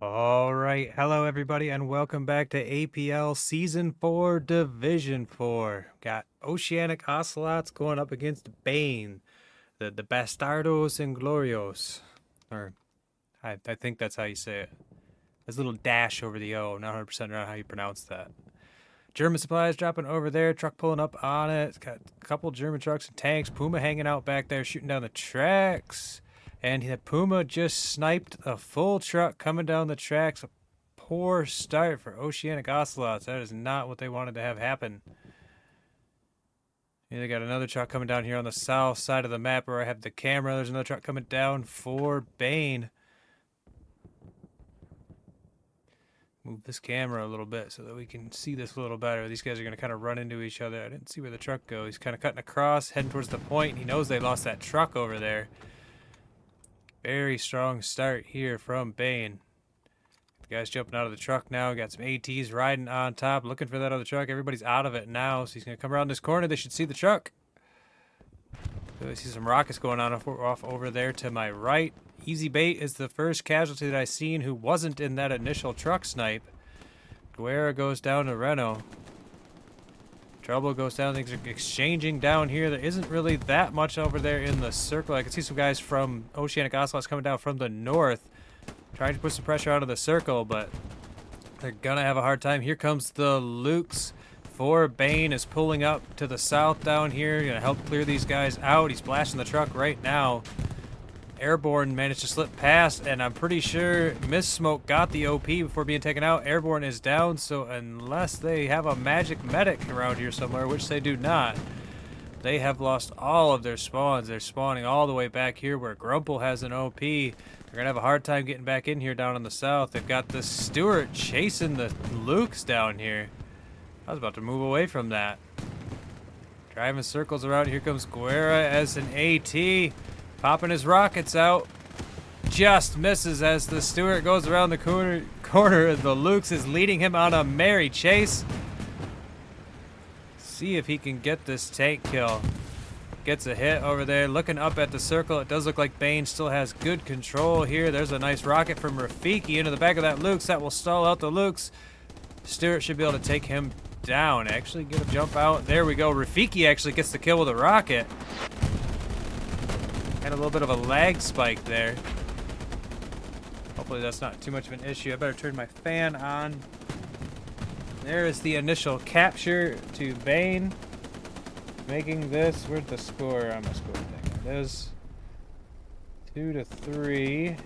All right, hello everybody, and welcome back to APL Season 4, Division 4. Got Oceanic Ocelots going up against BAIN, the Bastardos and Glorios. Or, I think that's how you say it. There's a little dash over the O, not 100% around how you pronounce that. German supplies dropping over there, truck pulling up on it. It's got a couple German trucks and tanks. Puma hanging out back there, shooting down the tracks. And the Puma just sniped a full truck coming down the tracks. A poor start for Oceanic Ocelots. That is not what they wanted to have happen. And they got another truck coming down here on the south side of the map where I have the camera. There's another truck coming down for BAIN. Move this camera a little bit so that we can see this a little better. These guys are going to kind of run into each other. I didn't see where the truck goes. He's kind of cutting across, heading towards the point. He knows they lost that truck over there. Very strong start here from BAIN. The guy's jumping out of the truck now. Got some ATs riding on top, looking for that other truck. Everybody's out of it now, so he's going to come around this corner. They should see the truck. So I see some rockets going on off over there to my right. Easy Bait is the first casualty that I seen who wasn't in that initial truck snipe. Guerra goes down to Renault. Trouble goes down. Things are exchanging down here. There isn't really that much over there in the circle. I can see some guys from Oceanic Ocelots coming down from the north, trying to put some pressure onto the circle, but they're gonna have a hard time. Here comes the Lukes. For BAIN is pulling up to the south down here. Gonna help clear these guys out. He's blasting the truck right now. Airborne managed to slip past, and I'm pretty sure Miss Smoke got the OP before being taken out. Airborne is down, so unless they have a magic medic around here somewhere, which they do not, they have lost all of their spawns. They're spawning all the way back here where Grumple has an OP. They're going to have a hard time getting back in here down on the south. They've got the Stewart chasing the Lukes down here. I was about to move away from that. Driving circles around. Here comes Guerra as an AT. Popping his rockets out. Just misses as the Stewart goes around the corner. The Lukes is leading him on a merry chase. See if he can get this tank kill. Gets a hit over there. Looking up at the circle. It does look like BAIN still has good control here. There's a nice rocket from Rafiki into the back of that Lukes. That will stall out the Lukes. Stewart should be able to take him down. Actually get a jump out. There we go. Rafiki actually gets the kill with a rocket. Had a little bit of a lag spike there. Hopefully that's not too much of an issue. I better turn my fan on. There is the initial capture to BAIN. Making this, where's the score on my score thing? It is 2-3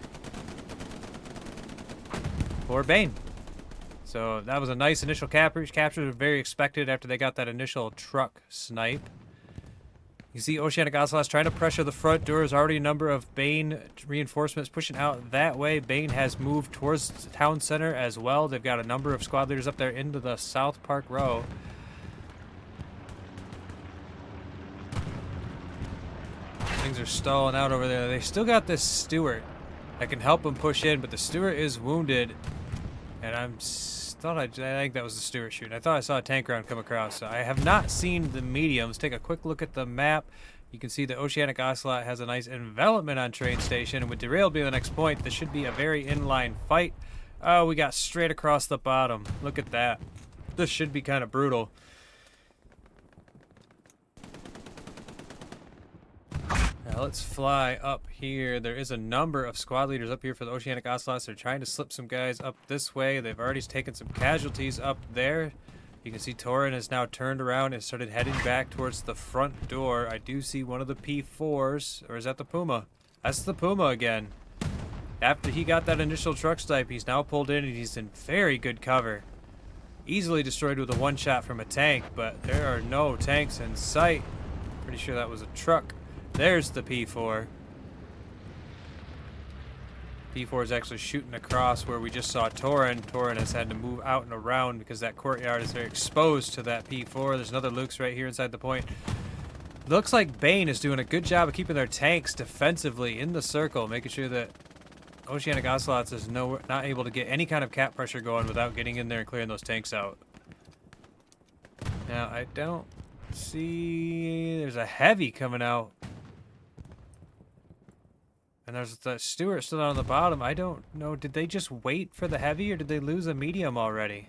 for BAIN. So that was a nice initial capture. Captures were very expected after they got that initial truck snipe. You see Oceanic Ocelots trying to pressure the front door. There's already a number of BAIN reinforcements pushing out that way. BAIN has moved towards the town center as well. They've got a number of squad leaders up there into the South Park Row. Things are stalling out over there. They still got this Stewart that can help them push in, but the Stewart is wounded. And I think that was the Stewart shooting. I thought I saw a tank round come across. So I have not seen the mediums. Take a quick look at the map. You can see the Oceanic Ocelot has a nice envelopment on train station. And with derailed being the next point, this should be a very inline fight. Oh, we got straight across the bottom. Look at that. This should be kind of brutal. Now let's fly up here. There is a number of squad leaders up here for the Oceanic Ocelots. They're trying to slip some guys up this way. They've already taken some casualties up there. You can see Torin has now turned around and started heading back towards the front door. I do see one of the P4s, or is that the Puma? That's the Puma again. After he got that initial truck snipe, he's now pulled in and he's in very good cover. Easily destroyed with a one-shot from a tank, but there are no tanks in sight. Pretty sure that was a truck. There's the P4. P4 is actually shooting across where we just saw Torin. Torin has had to move out and around because that courtyard is very exposed to that P4. There's another Luke's right here inside the point. Looks like BAIN is doing a good job of keeping their tanks defensively in the circle, making sure that Oceanic Ocelots is not able to get any kind of cap pressure going without getting in there and clearing those tanks out. Now, I don't see... There's a heavy coming out. And there's the Stewart still on the bottom. I don't know. Did they just wait for the heavy or did they lose a medium already?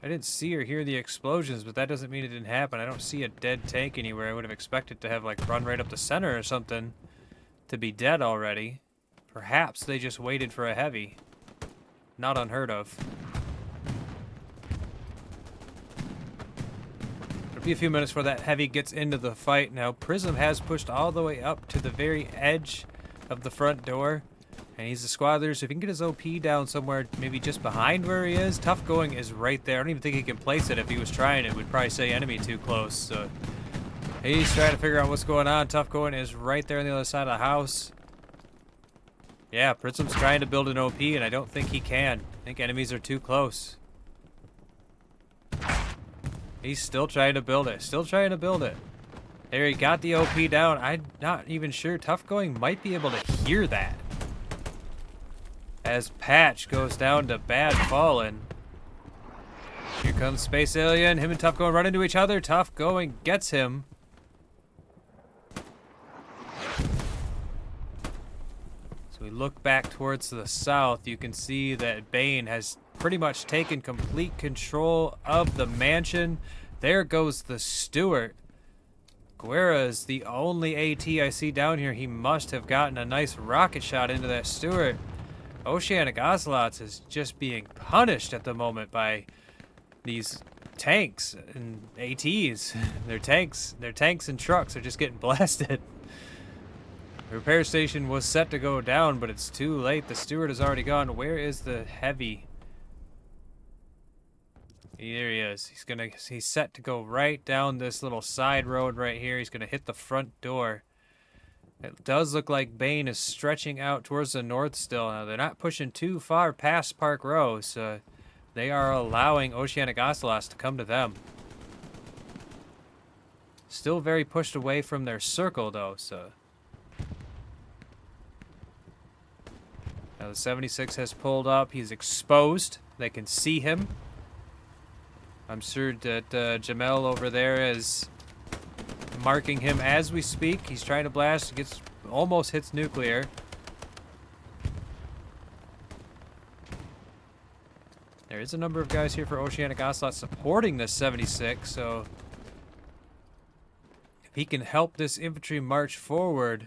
I didn't see or hear the explosions, but that doesn't mean it didn't happen. I don't see a dead tank anywhere. I would have expected to have like run right up the center or something to be dead already. Perhaps they just waited for a heavy. Not unheard of. It'll be a few minutes before that heavy gets into the fight. Now, Prism has pushed all the way up to the very edge of the front door. And he's a squad leader, so if he can get his OP down somewhere, maybe just behind where he is, Tough Going is right there. I don't even think he can place it. If he was trying it, would probably say enemy too close. So he's trying to figure out what's going on. Tough Going is right there on the other side of the house. Yeah, Prism's trying to build an OP, and I don't think he can. I think enemies are too close. He's still trying to build it. Still trying to build it. There, he got the OP down. I'm not even sure. Tough Going might be able to hear that. As Patch goes down to Bad Fallen. Here comes Space Alien. Him and Tough Going run into each other. Tough Going gets him. So we look back towards the south. You can see that BAIN has pretty much taken complete control of the mansion. There goes the Stewart. Guerra is the only AT I see down here. He must have gotten a nice rocket shot into that Stewart. Oceanic Ocelots is just being punished at the moment by these tanks and ATs. Their tanks and trucks are just getting blasted. The repair station was set to go down, but it's too late. The Stewart is already gone. Where is the heavy? There he is. He's set to go right down this little side road right here. He's gonna hit the front door. It does look like BAIN is stretching out towards the north still. Now, they're not pushing too far past Park Row, so they are allowing Oceanic Ocelots to come to them. Still very pushed away from their circle, though, so. Now, the 76 has pulled up. He's exposed. They can see him. I'm sure that Jamel over there is marking him as we speak. He's trying to blast, almost hits nuclear. There is a number of guys here for Oceanic Ocelot supporting this 76, so if he can help this infantry march forward,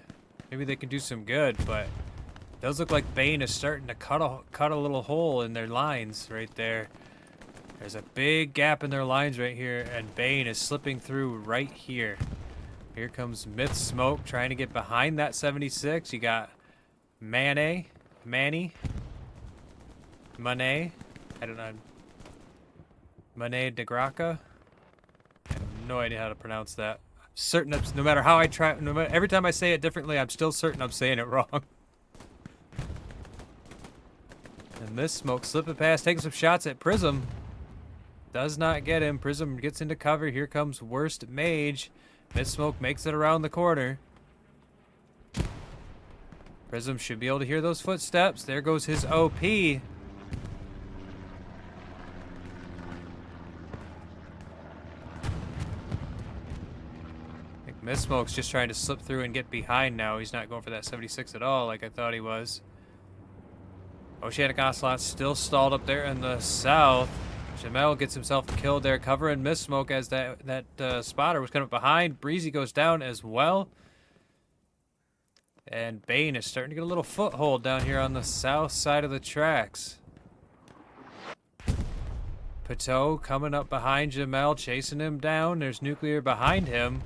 maybe they can do some good, but it does look like BAIN is starting to cut a little hole in their lines right there. There's a big gap in their lines right here, and BAIN is slipping through right here. Here comes Myth Smoke trying to get behind that 76. You got Manny, I don't know. Manet de Graca? I have no idea how to pronounce that. I'm certain that no matter how I try, every time I say it differently, I'm still certain I'm saying it wrong. And this Smoke slipping past, taking some shots at Prism. Does not get him. Prism gets into cover. Here comes Worst Mage. Myth Smoke makes it around the corner. Prism should be able to hear those footsteps. There goes his OP. I think Myth Smoke's just trying to slip through and get behind now. He's not going for that 76 at all like I thought he was. Oceanic Ocelot still stalled up there in the south. Jamel gets himself killed there, covering Myth Smoke as that spotter was coming up behind. Breezy goes down as well. And BAIN is starting to get a little foothold down here on the south side of the tracks. Pateau coming up behind Jamel, chasing him down. There's nuclear behind him.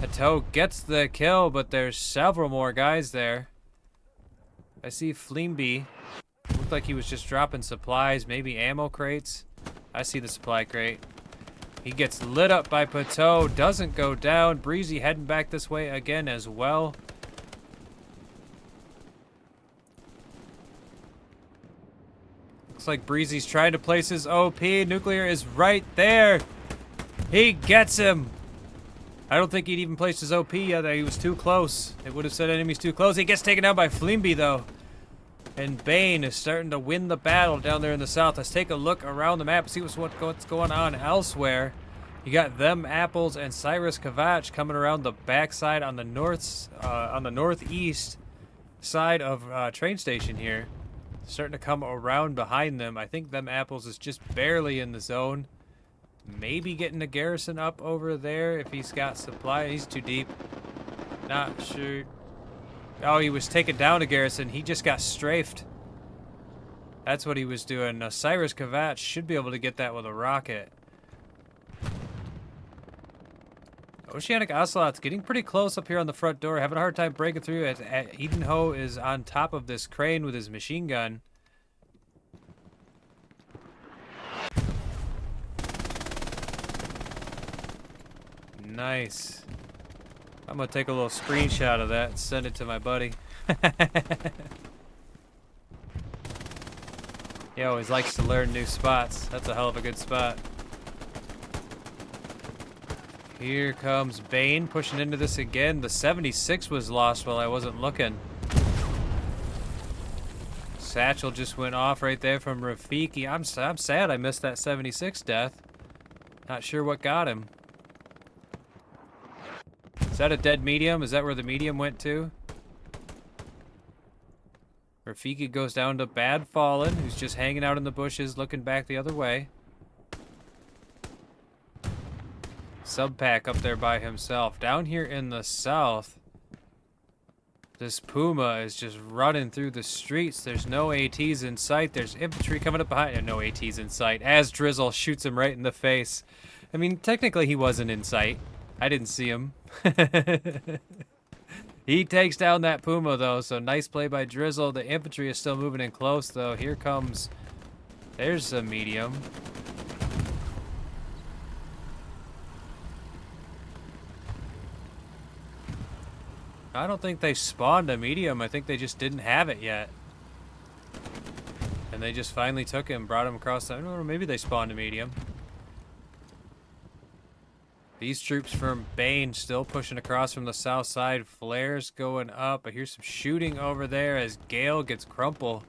Pateau gets the kill, but there's several more guys there. I see Fleemby. Looked like he was just dropping supplies, maybe ammo crates. I see the supply crate. He gets lit up by Pateau, doesn't go down. Breezy heading back this way again as well. Looks like Breezy's trying to place his OP. Nuclear is right there. He gets him. I don't think he'd even placed his OP yet. He was too close. It would have said enemies too close. He gets taken down by Fleemby though. And BAIN is starting to win the battle down there in the south. Let's take a look around the map, see what's going on elsewhere. You got them apples and Cyrus Kavach coming around the backside on the northeast side of train station here. Starting to come around behind them. I think them apples is just barely in the zone. Maybe getting a garrison up over there if he's got supply. He's too deep. Not sure. Oh, he was taking down a garrison. He just got strafed. That's what he was doing. Cyrus Kavach should be able to get that with a rocket. Oceanic Ocelots getting pretty close up here on the front door. Having a hard time breaking through. Edenho is on top of this crane with his machine gun. Nice. I'm going to take a little screenshot of that and send it to my buddy. He always likes to learn new spots. That's a hell of a good spot. Here comes BAIN pushing into this again. The 76 was lost while I wasn't looking. Satchel just went off right there from Rafiki. I'm sad I missed that 76 death. Not sure what got him. Is that a dead medium? Is that where the medium went to? Rafiki goes down to Bad Fallen, who's just hanging out in the bushes, looking back the other way. Subpack up there by himself. Down here in the south, this Puma is just running through the streets. There's no ATs in sight. There's infantry coming up behind. No ATs in sight. As Drizzle shoots him right in the face. I mean, technically he wasn't in sight. I didn't see him. He takes down that Puma, though, so nice play by Drizzle. The infantry is still moving in close, though. Here comes... There's a medium. I don't think they spawned a medium. I think they just didn't have it yet. And they just finally took him, brought him across the... I don't know, maybe they spawned a medium. These troops from BAIN still pushing across from the south side. Flares going up. I hear some shooting over there as Gale gets crumple.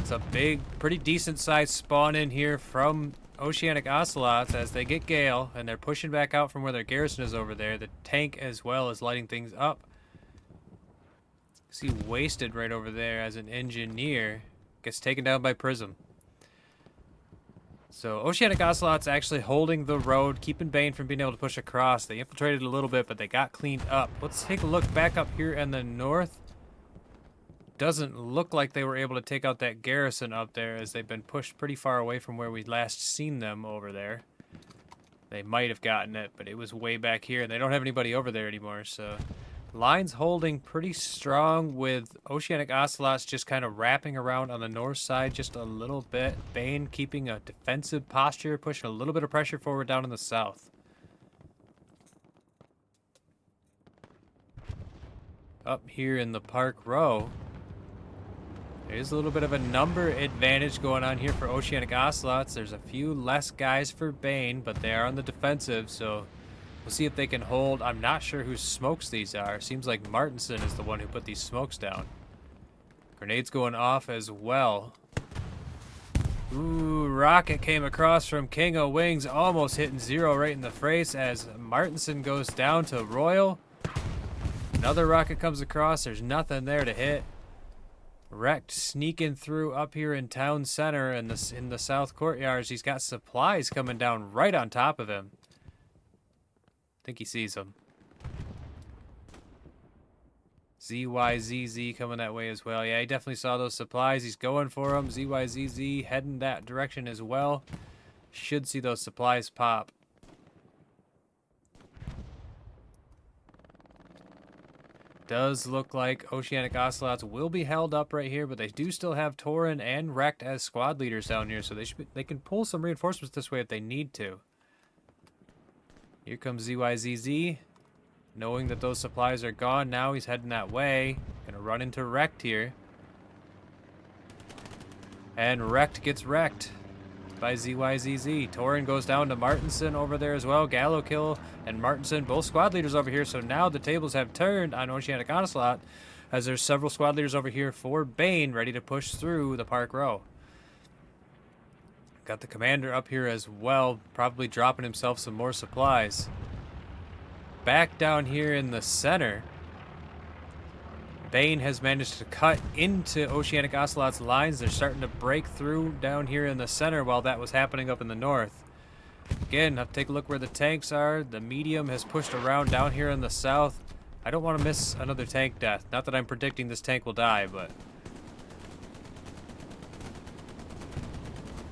It's a big, pretty decent sized spawn in here from Oceanic Ocelots as they get Gale, and they're pushing back out from where their garrison is over there. The tank as well is lighting things up. See Wasted right over there as an engineer. Gets taken down by Prism. So Oceanic Ocelots actually holding the road, keeping BAIN from being able to push across. They infiltrated a little bit, but they got cleaned up. Let's take a look back up here in the north. Doesn't look like they were able to take out that garrison up there as they've been pushed pretty far away from where we last seen them over there. They might have gotten it, but it was way back here, and they don't have anybody over there anymore, so... Line's holding pretty strong with Oceanic Ocelots just kind of wrapping around on the north side just a little bit. BAIN keeping a defensive posture, pushing a little bit of pressure forward down in the south. Up here in the Park Row, there's a little bit of a number advantage going on here for Oceanic Ocelots. There's a few less guys for BAIN, but they are on the defensive, so... We'll see if they can hold. I'm not sure whose smokes these are. Seems like Martinson is the one who put these smokes down. Grenades going off as well. Ooh, rocket came across from King of Wings, almost hitting zero right in the face as Martinson goes down to Royal. Another rocket comes across. There's nothing there to hit. Wrecked sneaking through up here in town center and in the south courtyards. He's got supplies coming down right on top of him. I think he sees them. ZYZZ coming that way as well. Yeah, he definitely saw those supplies. He's going for them. ZYZZ heading that direction as well. Should see those supplies pop. Does look like Oceanic Ocelots will be held up right here, but they do still have Torin and Wrecked as squad leaders down here, so they can pull some reinforcements this way if they need to. Here comes ZYZZ. Knowing that those supplies are gone, now he's heading that way. Gonna run into Wrecked here. And Wrecked gets wrecked by ZYZZ. Torin goes down to Martinson over there as well. Gallo kill and Martinson, both squad leaders over here. So now the tables have turned on Oceanic Ocelot as there's several squad leaders over here for BAIN ready to push through the Park Row. Got the commander up here as well, probably dropping himself some more supplies. Back down here in the center, BAIN has managed to cut into Oceanic Ocelot's lines. They're starting to break through down here in the center while that was happening up in the north. Again, have to take a look where the tanks are. The medium has pushed around down here in the south. I don't want to miss another tank death. Not that I'm predicting this tank will die, but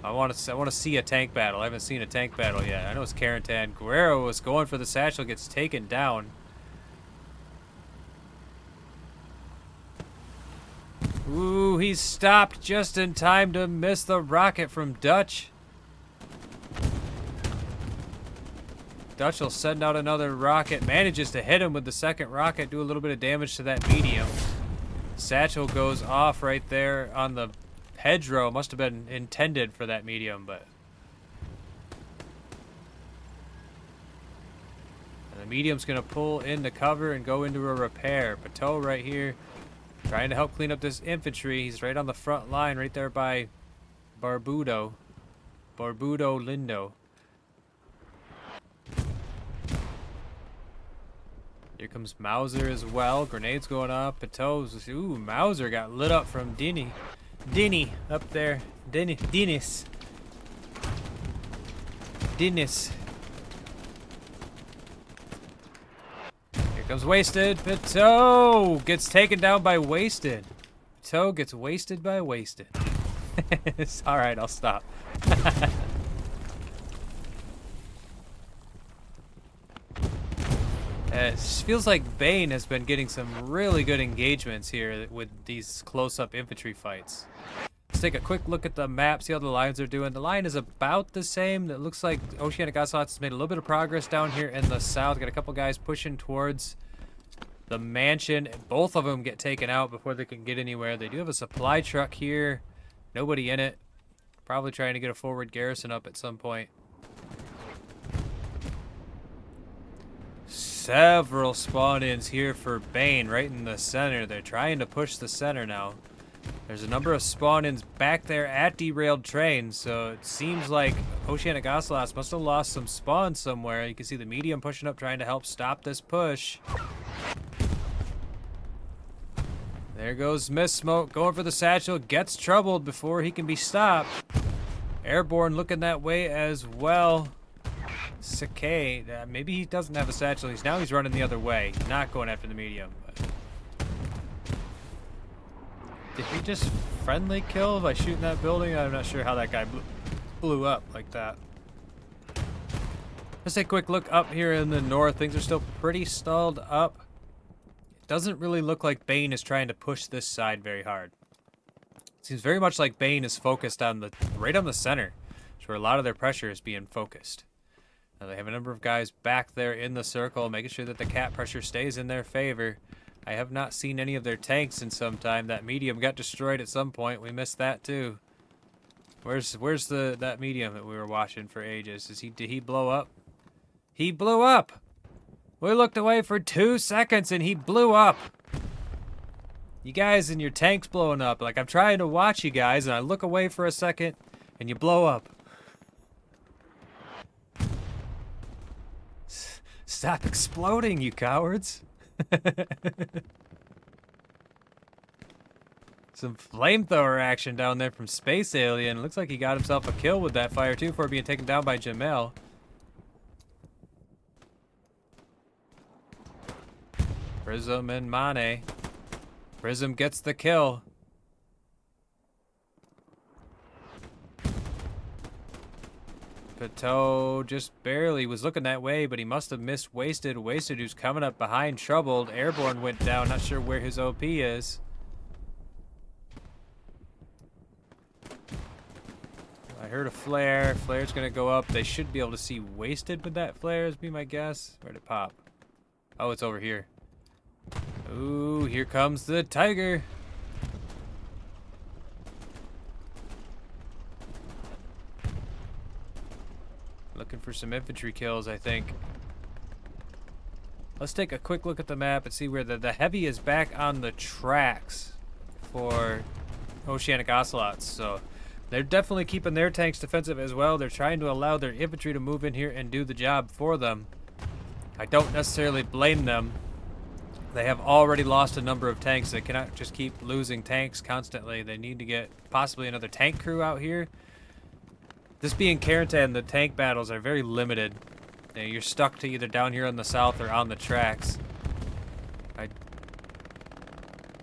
I want to see a tank battle. I haven't seen a tank battle yet. I know it's Carentan. Guerrero was going for the satchel, gets taken down. Ooh, he's stopped just in time to miss the rocket from Dutch. Dutch will send out another rocket, manages to hit him with the second rocket, do a little bit of damage to that medium. Satchel goes off right there on the hedgerow. Must have been intended for that medium, but... And the medium's going to pull into cover and go into a repair. Pateau right here, trying to help clean up this infantry. He's right on the front line, right there by Barbudo Lindo. Here comes Mauser as well. Grenades going off. Pateau's. Ooh, Mauser got lit up from Denny up there. Dennis. Here comes Wasted. Pateau gets taken down by Wasted. Pateau gets wasted by Wasted. Alright, I'll stop. It feels like BAIN has been getting some really good engagements here with these close-up infantry fights. Let's take a quick look at the map, see how the lines are doing. The line is about the same. It looks like Oceanic Ocelots has made a little bit of progress down here in the south. Got a couple guys pushing towards the mansion. Both of them get taken out before they can get anywhere. They do have a supply truck here. Nobody in it. Probably trying to get a forward garrison up at some point. Several spawn-ins here for BAIN right in the center. They're trying to push the center now. There's a number of spawn-ins back there at derailed trains, so it seems like Oceanic Ocelots must have lost some spawns somewhere. You can see the medium pushing up, trying to help stop this push. There goes Mist Smoke, going for the satchel, gets troubled before he can be stopped. Airborne looking that way as well. Sakai, maybe he doesn't have a satchel. He's running the other way, not going after the medium. But did he just friendly kill by shooting that building? I'm not sure how that guy blew up like that. Let's take a quick look up here in the north. Things are still pretty stalled up. It doesn't really look like BAIN is trying to push this side very hard. It seems very much like BAIN is focused on right on the center. That's where a lot of their pressure is being focused. Now they have a number of guys back there in the circle, making sure that the cap pressure stays in their favor. I have not seen any of their tanks in some time. That medium got destroyed at some point. We missed that too. Where's that medium that we were watching for ages? Did he blow up? He blew up! We looked away for 2 seconds and he blew up! You guys and your tanks blowing up. Like, I'm trying to watch you guys and I look away for a second and you blow up. Stop exploding, you cowards. Some flamethrower action down there from Space Alien. Looks like he got himself a kill with that fire too before being taken down by Jamel. Prism and Mane. Prism gets the kill. Pateau just barely was looking that way, but he must have missed Wasted. Wasted, who's coming up behind, troubled. Airborne went down. Not sure where his OP is. I heard a flare. Flare's going to go up. They should be able to see Wasted with that flare, is be my guess. Where'd it pop? Oh, it's over here. Ooh, here comes the tiger. Looking for some infantry kills, I think. Let's take a quick look at the map and see where the heavy is back on the tracks for Oceanic Ocelots. So They're definitely keeping their tanks defensive as well. They're trying to allow their infantry to move in here and do the job for them. I don't necessarily blame them. They have already lost a number of tanks. They cannot just keep losing tanks constantly. They need to get possibly another tank crew out here. This being Carentan, the tank battles are very limited. You're stuck to either down here on the south or on the tracks. I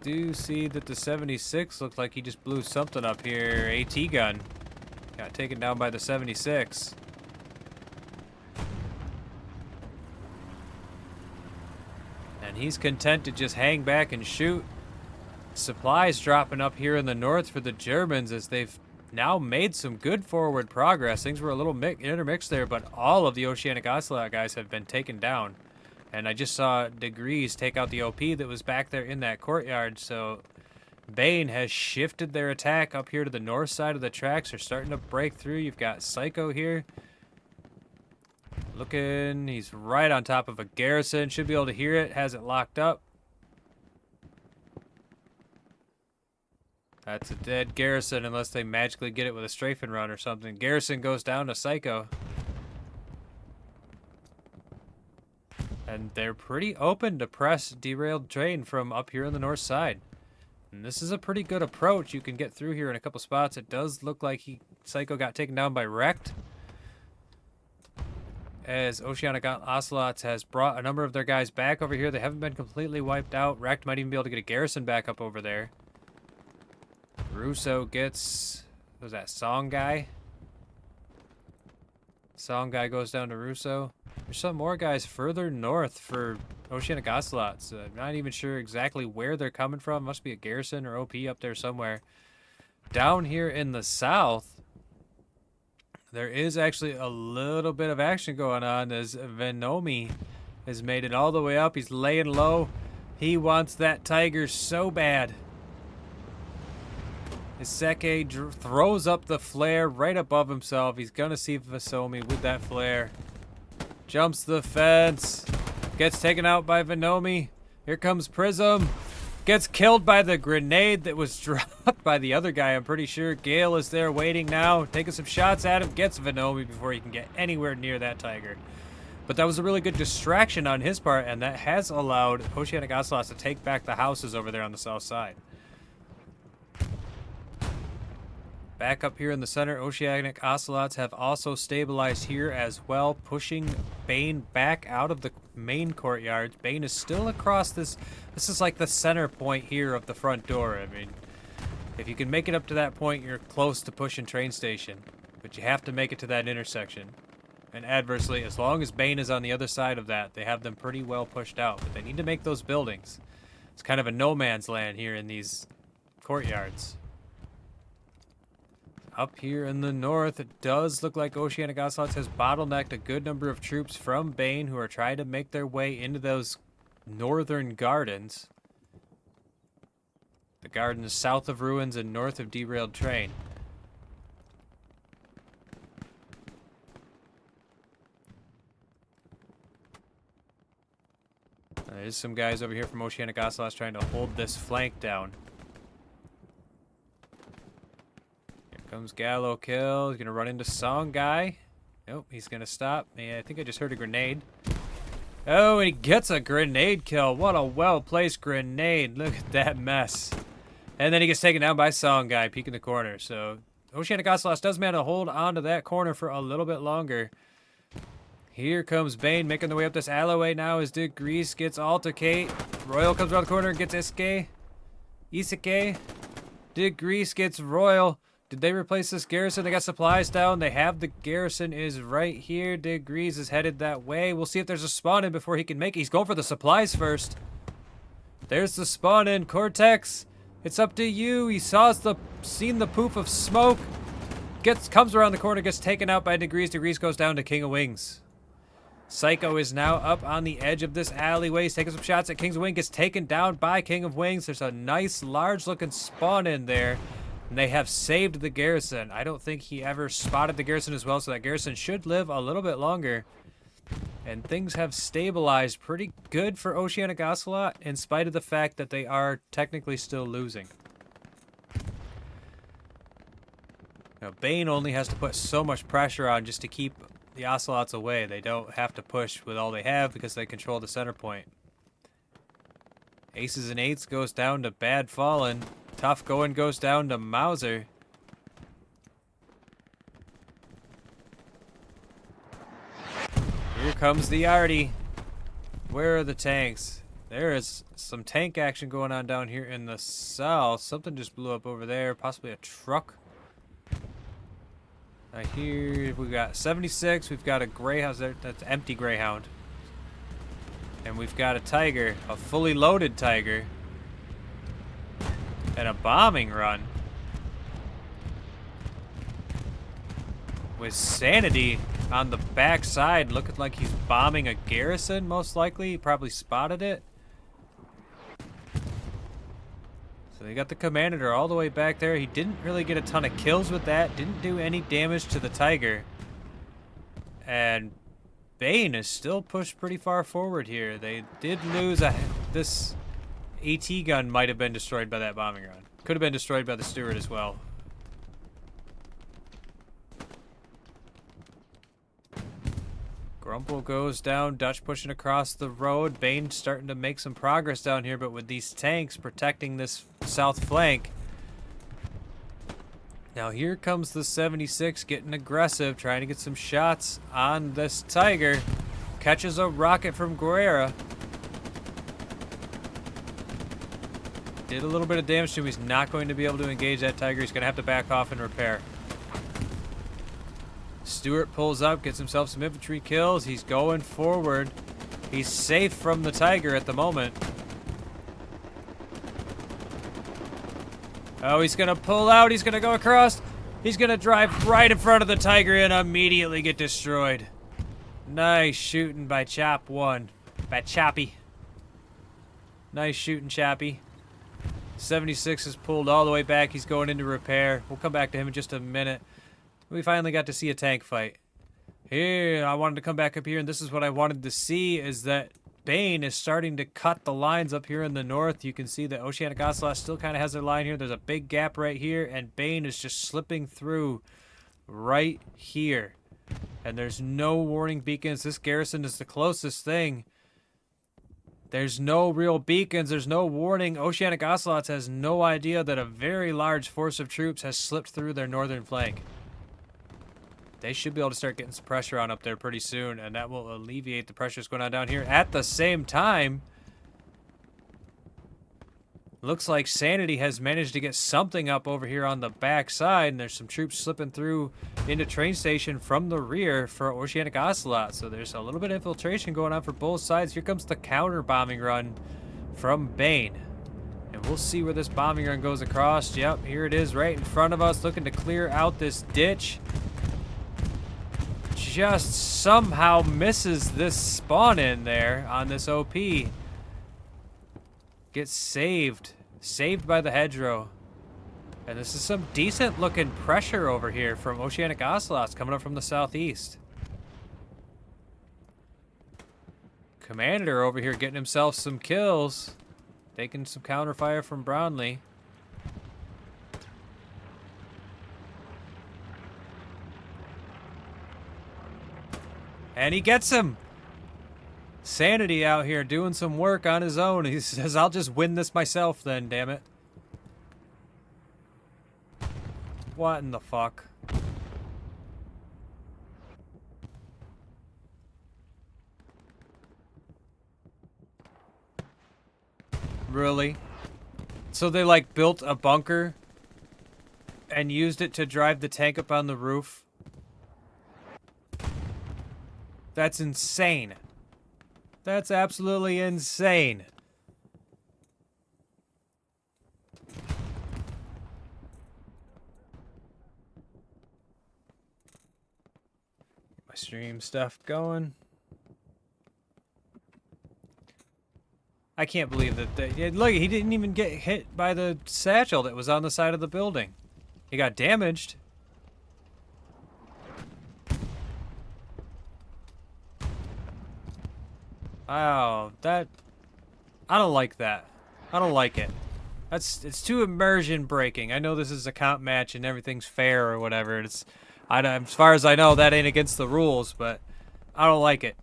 do see that the 76 looked like he just blew something up here. AT gun. Got taken down by the 76. And he's content to just hang back and shoot. Supplies dropping up here in the north for the Germans as they've now made some good forward progress. Things were a little intermixed there, but all of the Oceanic Ocelot guys have been taken down. And I just saw Degrees take out the OP that was back there in that courtyard. So BAIN has shifted their attack up here to the north side of the tracks. They're starting to break through. You've got Psycho here. Looking, he's right on top of a garrison. Should be able to hear it. Has it locked up. That's a dead garrison unless they magically get it with a strafing run or something. Garrison goes down to Psycho. And they're pretty open to press derailed train from up here on the north side. And this is a pretty good approach. You can get through here in a couple spots. It does look like Psycho got taken down by Wrecked, as Oceanic Ocelots has brought a number of their guys back over here. They haven't been completely wiped out. Wrecked might even be able to get a garrison back up over there. Russo gets... what was that, Song Guy? Song Guy goes down to Russo. There's some more guys further north for Oceanic Ocelots. Not even sure exactly where they're coming from. Must be a garrison or OP up there somewhere. Down here in the south, there is actually a little bit of action going on as Venomi has made it all the way up. He's laying low. He wants that tiger so bad. Iseke throws up the flare right above himself. He's going to see Vasomi with that flare. Jumps the fence. Gets taken out by Venomi. Here comes Prism. Gets killed by the grenade that was dropped by the other guy, I'm pretty sure. Gale is there waiting now, taking some shots at him. Gets Venomi before he can get anywhere near that tiger. But that was a really good distraction on his part, and that has allowed Oceanic Ocelots to take back the houses over there on the south side. Back up here in the center, Oceanic Ocelots have also stabilized here as well, pushing BAIN back out of the main courtyard. BAIN is still across this. This is like the center point here of the front door. I mean, if you can make it up to that point, you're close to pushing train station. But you have to make it to that intersection. And adversely, as long as BAIN is on the other side of that, they have them pretty well pushed out. But they need to make those buildings. It's kind of a no man's land here in these courtyards. Up here in the north, it does look like Oceanic Ocelots has bottlenecked a good number of troops from BAIN who are trying to make their way into those northern gardens. The gardens south of ruins and north of derailed train. There's some guys over here from Oceanic Ocelots trying to hold this flank down. Comes Gallo kill. He's going to run into Song Guy. Nope, he's going to stop. Man, I think I just heard a grenade. Oh, and he gets a grenade kill. What a well-placed grenade. Look at that mess. And then he gets taken down by Song Guy, peeking the corner. So Oceanic Ocelots does manage to hold onto that corner for a little bit longer. Here comes BAIN making their way up this alleyway now as Degrees gets Altercate. Royal comes around the corner and gets Iseke. Degrees gets Royal. Did they replace this garrison? They got supplies down. They have the garrison is right here. Degrees is headed that way. We'll see if there's a spawn in before he can make it. He's going for the supplies first. There's the spawn in. Cortex, it's up to you. He seen the poof of smoke. Comes around the corner, gets taken out by Degrees. Degrees goes down to King of Wings. Psycho is now up on the edge of this alleyway. He's taking some shots at King's Wing. Gets taken down by King of Wings. There's a nice, large-looking spawn in there. And they have saved the garrison. I don't think he ever spotted the garrison as well, so that garrison should live a little bit longer. And things have stabilized pretty good for Oceanic Ocelot, in spite of the fact that they are technically still losing. Now, BAIN only has to put so much pressure on just to keep the Ocelots away. They don't have to push with all they have because they control the center point. Aces and eights goes down to Bad Fallen. Tough Going goes down to Mauser. Here comes the Artie. Where are the tanks? There is some tank action going on down here in the south. Something just blew up over there. Possibly a truck. Here we got 76. We've got a Greyhound. That's an empty Greyhound. And we've got a Tiger. A fully loaded Tiger. And a bombing run. With Sanity on the back side, looking like he's bombing a garrison, most likely. He probably spotted it. So they got the Commander all the way back there. He didn't really get a ton of kills with that. Didn't do any damage to the Tiger. And BAIN is still pushed pretty far forward here. They did lose this AT gun might have been destroyed by that bombing run. Could have been destroyed by the Steward as well. Grumple goes down, Dutch pushing across the road. BAIN starting to make some progress down here, but with these tanks protecting this south flank. Now here comes the 76 getting aggressive, trying to get some shots on this Tiger. Catches a rocket from Guerrera. Did a little bit of damage to him. He's not going to be able to engage that Tiger. He's going to have to back off and repair. Stewart pulls up, gets himself some infantry kills. He's going forward. He's safe from the Tiger at the moment. Oh, he's going to pull out. He's going to go across. He's going to drive right in front of the Tiger and immediately get destroyed. Nice shooting by Chop 1. By Choppy. Nice shooting, Choppy. 76 is pulled all the way back. He's going into repair. We'll come back to him in just a minute. We finally got to see a tank fight. Here, I wanted to come back up here, and this is what I wanted to see, is that BAIN is starting to cut the lines up here in the north. You can see that Oceanic Ocelot still kind of has their line here. There's a big gap right here, and BAIN is just slipping through right here. And there's no warning beacons. This garrison is the closest thing. There's no real beacons. There's no warning. Oceanic Ocelots has no idea that a very large force of troops has slipped through their northern flank. They should be able to start getting some pressure on up there pretty soon, and that will alleviate the pressures going on down here. At the same time, looks like Sanity has managed to get something up over here on the back side, and there's some troops slipping through into train station from the rear for Oceanic Ocelot. So there's a little bit of infiltration going on for both sides. Here comes the counter bombing run from BAIN. And we'll see where this bombing run goes across. Yep, here it is right in front of us, looking to clear out this ditch. Just somehow misses this spawn in there on this OP. Gets saved. Saved by the hedgerow. And this is some decent looking pressure over here from Oceanic Ocelots coming up from the southeast. Commander over here getting himself some kills. Taking some counterfire from Brownlee. And he gets him. Sanity out here doing some work on his own. He says, I'll just win this myself then, damn it. What in the fuck? Really? So they like built a bunker and used it to drive the tank up on the roof? That's insane. That's absolutely insane. Get my stream stuff going. I can't believe that. Look, he didn't even get hit by the satchel that was on the side of the building. He got damaged. Wow, I don't like that. I don't like it. It's too immersion breaking. I know this is a comp match and everything's fair or whatever. As far as I know, that ain't against the rules, but I don't like it.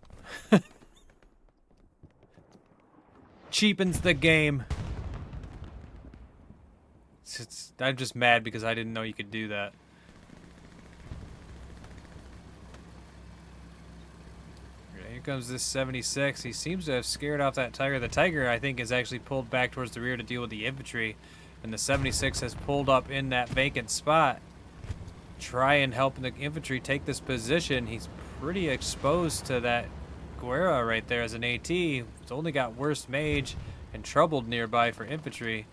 Cheapens the game. I'm just mad because I didn't know you could do that. Here comes this 76. He seems to have scared off that Tiger. The Tiger, I think, is actually pulled back towards the rear to deal with the infantry. And the 76 has pulled up in that vacant spot. Try and help the infantry take this position. He's pretty exposed to that Guerra right there as an AT. It's only got Worst Mage and Troubled nearby for infantry.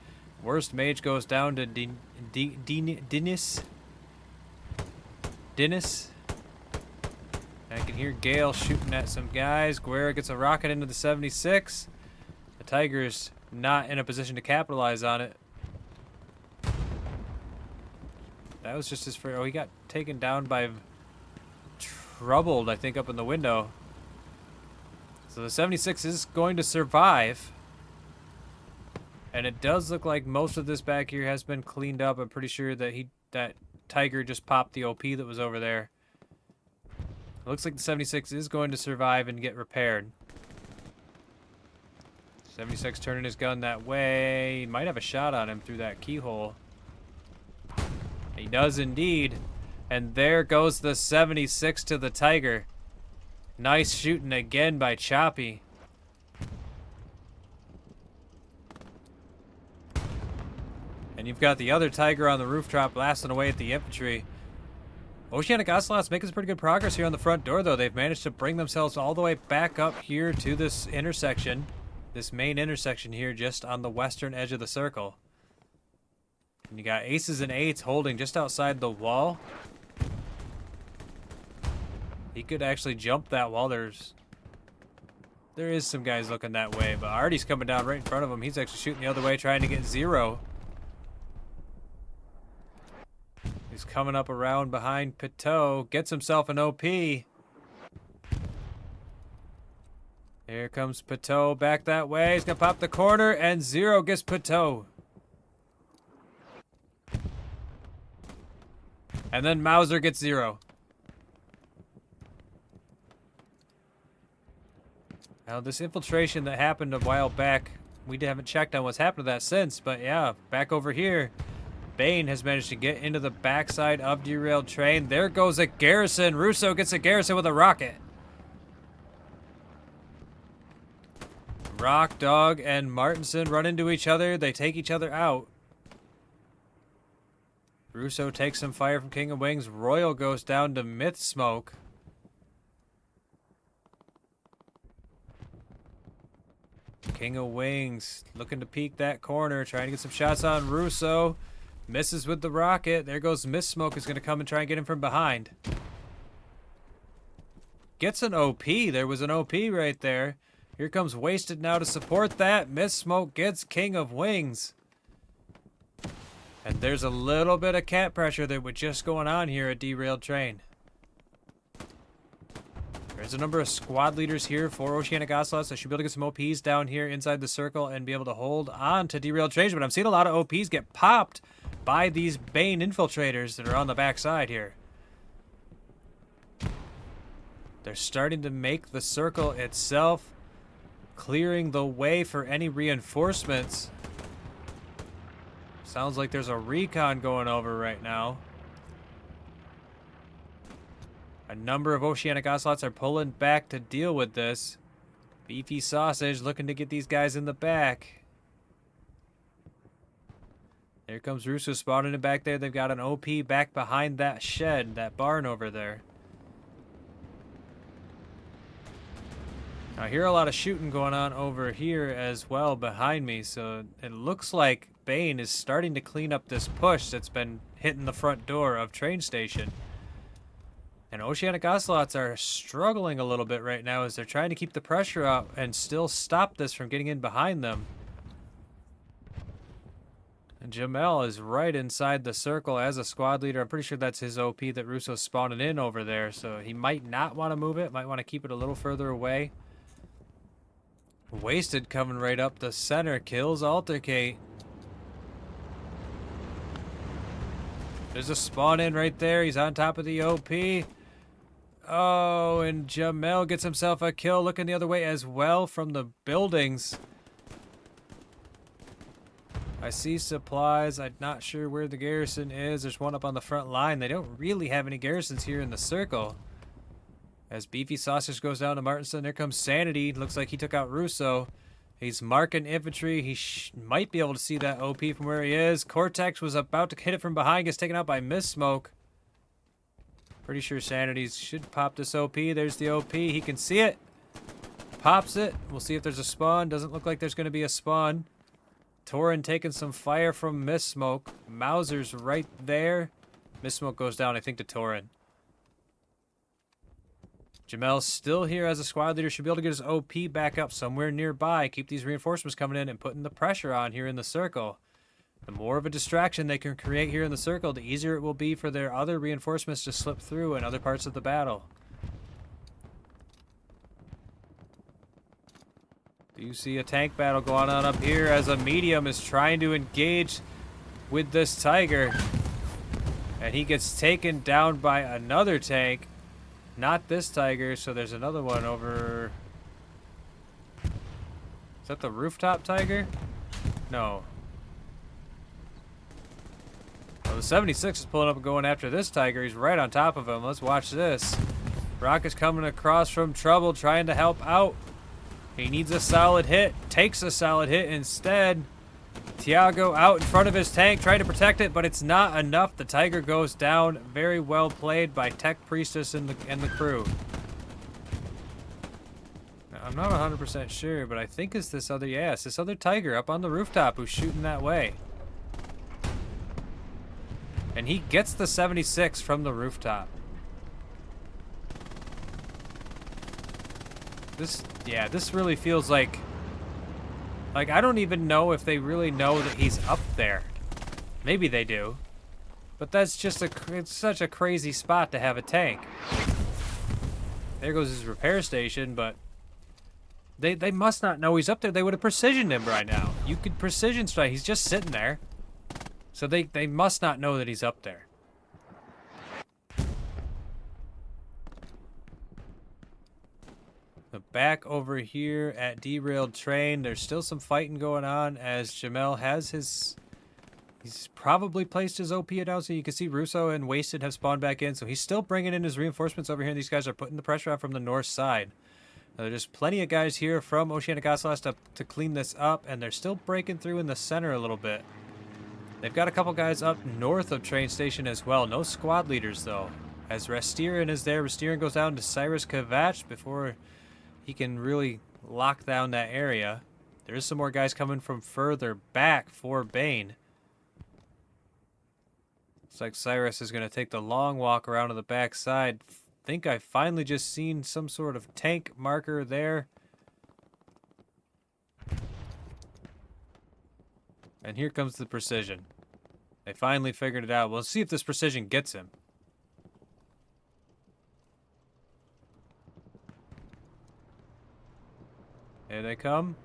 Worst Mage goes down to Dennis. I can hear Gale shooting at some guys. Guerra gets a rocket into the 76. The Tiger's not in a position to capitalize on it. That was just his first. Oh, he got taken down by Troubled, I think, up in the window. So the 76 is going to survive. And it does look like most of this back here has been cleaned up. I'm pretty sure that that Tiger just popped the OP that was over there. It looks like the 76 is going to survive and get repaired. 76 turning his gun that way. He might have a shot on him through that keyhole. He does indeed. And there goes the 76 to the Tiger. Nice shooting again by Choppy. And you've got the other Tiger on the rooftop blasting away at the infantry. Oceanic Ocelots making some pretty good progress here on the front door, though. They've managed to bring themselves all the way back up here to this intersection. This main intersection here just on the western edge of the circle. And you got aces and eights holding just outside the wall. He could actually jump that wall. There is some guys looking that way, but Artie's coming down right in front of him. He's actually shooting the other way, trying to get zero. He's coming up around behind Pitot. Gets himself an OP. Here comes Pitot back that way. He's going to pop the corner, and zero gets Pitot. And then Mauser gets zero. Now, this infiltration that happened a while back, we haven't checked on what's happened to that since, but yeah, back over here, BAIN has managed to get into the backside of derailed train. There goes a Garrison. Russo gets a Garrison with a rocket. Rock Dog and Martinson run into each other. They take each other out. Russo takes some fire from King of Wings. Royal goes down to Myth Smoke. King of Wings looking to peek that corner, trying to get some shots on Russo. Misses with the rocket. There goes Myth Smoke, is going to come and try and get him from behind. Gets an OP. There was an OP right there. Here comes Wasted now to support that. Myth Smoke gets King of Wings. And there's a little bit of cat pressure that was just going on here at Derailed Train. There's a number of squad leaders here for Oceanic Ocelots. I should be able to get some OPs down here inside the circle and be able to hold on to Derailed Trains. But I'm seeing a lot of OPs get popped by these BAIN infiltrators that are on the backside here. They're starting to make the circle itself, clearing the way for any reinforcements. Sounds like there's a recon going over right now. A number of Oceanic Ocelots are pulling back to deal with this. Beefy Sausage looking to get these guys in the back. There comes Russo spawning it back there. They've got an OP back behind that shed, that barn over there. I hear a lot of shooting going on over here as well behind me, so it looks like BAIN is starting to clean up this push that's been hitting the front door of train station. And Oceanic Ocelots are struggling a little bit right now as they're trying to keep the pressure up and still stop this from getting in behind them. And Jamel is right inside the circle as a squad leader. I'm pretty sure that's his OP that Russo's spawning in over there, so he might not want to move it, might want to keep it a little further away. Wasted coming right up the center, kills Altercate. There's a spawn in right there. He's on top of the OP. Oh, and Jamel gets himself a kill. Looking the other way as well from the buildings. I see supplies. I'm not sure where the garrison is. There's one up on the front line. They don't really have any garrisons here in the circle. As Beefy Sausage goes down to Martinson, there comes Sanity. Looks like he took out Russo. He's marking infantry. He might be able to see that OP from where he is. Cortex was about to hit it from behind. Gets taken out by Miss Smoke. Pretty sure Sanity should pop this OP. There's the OP. He can see it. Pops it. We'll see if there's a spawn. Doesn't look like there's going to be a spawn. Torin taking some fire from Miss Smoke. Mauser's right there. Miss Smoke goes down, I think, to Torin. Jamel's still here as a squad leader. Should be able to get his OP back up somewhere nearby. Keep these reinforcements coming in and putting the pressure on here in the circle. The more of a distraction they can create here in the circle, the easier it will be for their other reinforcements to slip through in other parts of the battle. Do you see a tank battle going on up here as a medium is trying to engage with this Tiger? And he gets taken down by another tank. Not this Tiger, so there's another one over... Is that the rooftop Tiger? No. Well, the 76 is pulling up and going after this Tiger. He's right on top of him. Let's watch this. Rock is coming across from trouble, trying to help out. He needs a solid hit. Takes a solid hit instead. Tiago out in front of his tank, trying to protect it, but it's not enough. The Tiger goes down. Very well played by Tech Priestess and the crew. Now, I'm not 100% sure, but I think it's this other, yeah, it's this other Tiger up on the rooftop who's shooting that way. And he gets the 76 from the rooftop. This really feels like I don't even know if they really know that he's up there. Maybe they do. But that's just it's such a crazy spot to have a tank. There goes his repair station, but they must not know he's up there. They would have precisioned him right now. You could precision strike. He's just sitting there. So they must not know that he's up there. Back over here at Derailed Train, there's still some fighting going on as Jamel has he's probably placed his OP down, so you can see Russo and Wasted have spawned back in, so he's still bringing in his reinforcements over here, and these guys are putting the pressure on from the north side. Now, there's plenty of guys here from Oceanic Ocelots to clean this up, and they're still breaking through in the center a little bit. They've got a couple guys up north of train station as well. No squad leaders, though. As Restirin is there, Restirin goes down to Cyrus Kavach before he can really lock down that area. There's some more guys coming from further back for BAIN. Looks like Cyrus is going to take the long walk around to the back side. Think I finally just seen some sort of tank marker there. And here comes the precision. They finally figured it out. We'll see if this precision gets him. Here they come.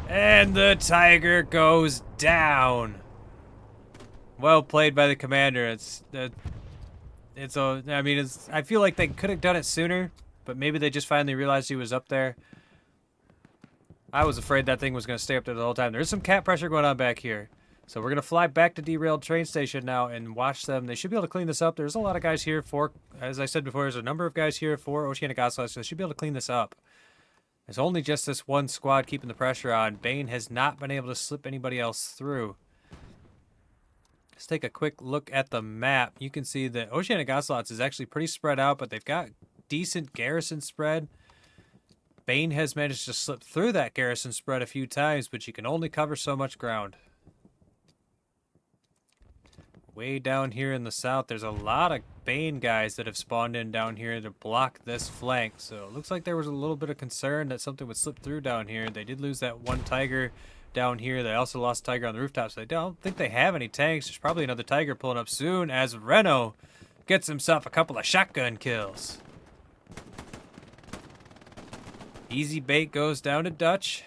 And the Tiger goes down. Well played by the commander. I feel like they could have done it sooner, but maybe they just finally realized he was up there. I was afraid that thing was going to stay up there the whole time. There's some cat pressure going on back here. So we're going to fly back to Derailed Train Station now and watch them. They should be able to clean this up. There's a lot of guys here for, as I said before, there's a number of guys here for Oceanic Ocelots, so they should be able to clean this up. There's only just this one squad keeping the pressure on. BAIN has not been able to slip anybody else through. Let's take a quick look at the map. You can see that Oceanic Ocelots is actually pretty spread out, but they've got decent garrison spread. BAIN has managed to slip through that garrison spread a few times, but you can only cover so much ground. Way down here in the south, there's a lot of BAIN guys that have spawned in down here to block this flank. So it looks like there was a little bit of concern that something would slip through down here. They did lose that one Tiger down here. They also lost Tiger on the rooftop, so I don't think they have any tanks. There's probably another Tiger pulling up soon as Renault gets himself a couple of shotgun kills. Easy bait goes down to Dutch.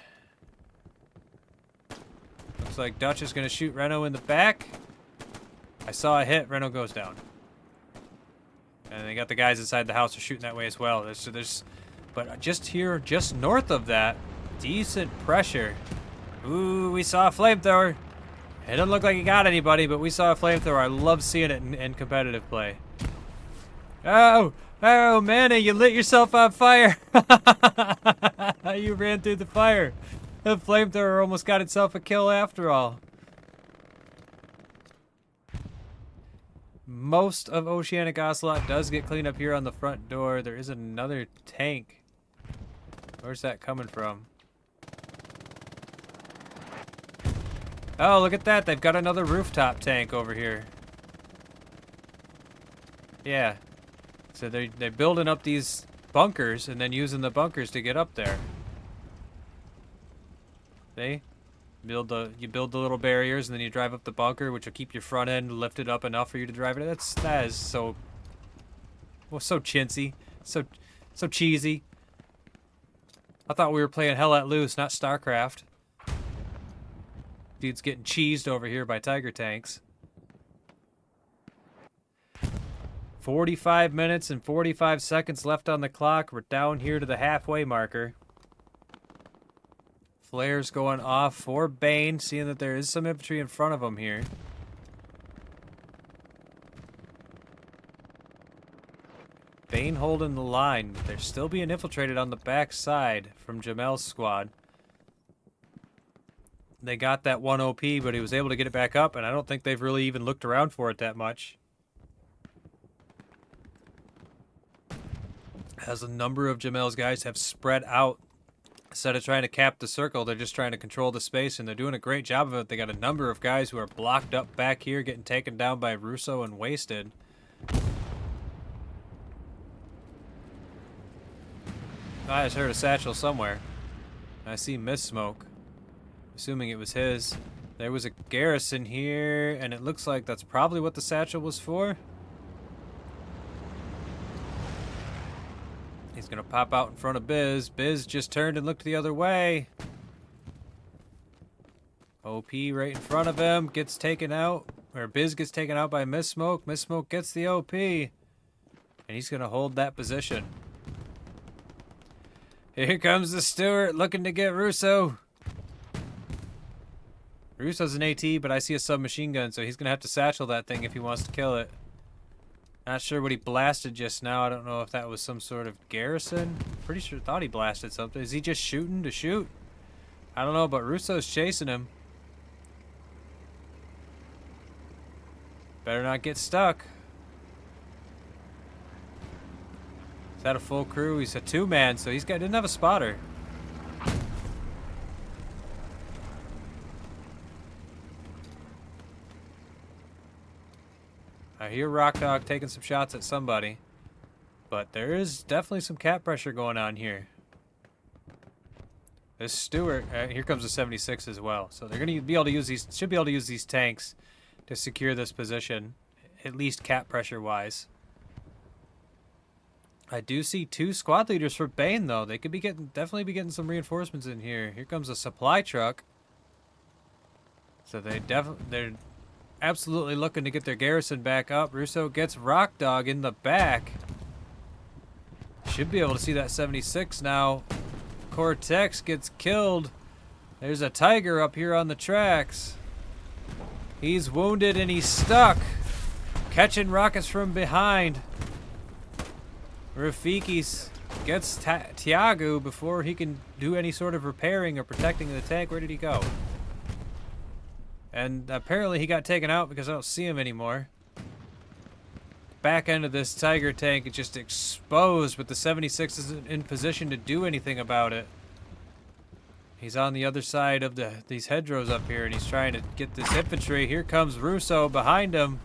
Looks like Dutch is going to shoot Reno in the back. I saw a hit. Reno goes down. And they got the guys inside the house are shooting that way as well. But just here, just north of that, decent pressure. Ooh, we saw a flamethrower. It didn't look like he got anybody, but we saw a flamethrower. I love seeing it in competitive play. Oh, Manny, you lit yourself on fire. You ran through the fire. The flamethrower almost got itself a kill after all. Most of Oceanic Ocelot does get cleaned up here on the front door. There is another tank. Where's that coming from? Oh, look at that. They've got another rooftop tank over here. Yeah. So they're building up these bunkers and then using the bunkers to get up there. See? You build the little barriers and then you drive up the bunker, which will keep your front end lifted up enough for you to drive it. That is so, well, so chintzy, so cheesy. I thought we were playing Hell Let Loose, not StarCraft. Dude's getting cheesed over here by Tiger tanks. 45 minutes and 45 seconds left on the clock. We're down here to the halfway marker. Flares going off for BAIN, seeing that there is some infantry in front of them here. BAIN holding the line. They're still being infiltrated on the back side from Jamel's squad. They got that one OP, but he was able to get it back up, and I don't think they've really even looked around for it that much. As a number of Jamel's guys have spread out. Instead of trying to cap the circle, they're just trying to control the space, and they're doing a great job of it. They got a number of guys who are blocked up back here, getting taken down by Russo and wasted. I just heard a satchel somewhere. I see mist smoke. Assuming it was his. There was a garrison here, and it looks like that's probably what the satchel was for. He's gonna pop out in front of Biz. Biz just turned and looked the other way. OP right in front of him gets taken out, or Biz gets taken out by Mist Smoke. Mist Smoke gets the OP, and he's gonna hold that position. Here comes the Stewart looking to get Russo. Russo's an AT, but I see a submachine gun, so he's gonna have to satchel that thing if he wants to kill it. Not sure what he blasted just now. I don't know if that was some sort of garrison. Pretty sure thought he blasted something. Is he just shooting to shoot? I don't know, but Russo's chasing him. Better not get stuck. Is that a full crew? He's a two-man, so didn't have a spotter. I hear Rock Dog taking some shots at somebody, but there is definitely some cap pressure going on here. This Stewart, here comes the 76 as well, so they're going to be able to use these. Should be able to use these tanks to secure this position, at least cap pressure wise. I do see two squad leaders for BAIN though. They could be definitely be getting some reinforcements in here. Here comes a supply truck. So they're absolutely looking to get their garrison back up. Russo gets Rock Dog in the back. Should be able to see that 76 now. Cortex gets killed. There's a Tiger up here on the tracks. He's wounded and he's stuck. Catching rockets from behind. Rafiki gets Tiago before he can do any sort of repairing or protecting the tank. Where did he go? And apparently he got taken out because I don't see him anymore. Back end of this Tiger tank is just exposed, but the 76 isn't in position to do anything about it. He's on the other side of these hedgerows up here, and he's trying to get this infantry. Here comes Russo behind him.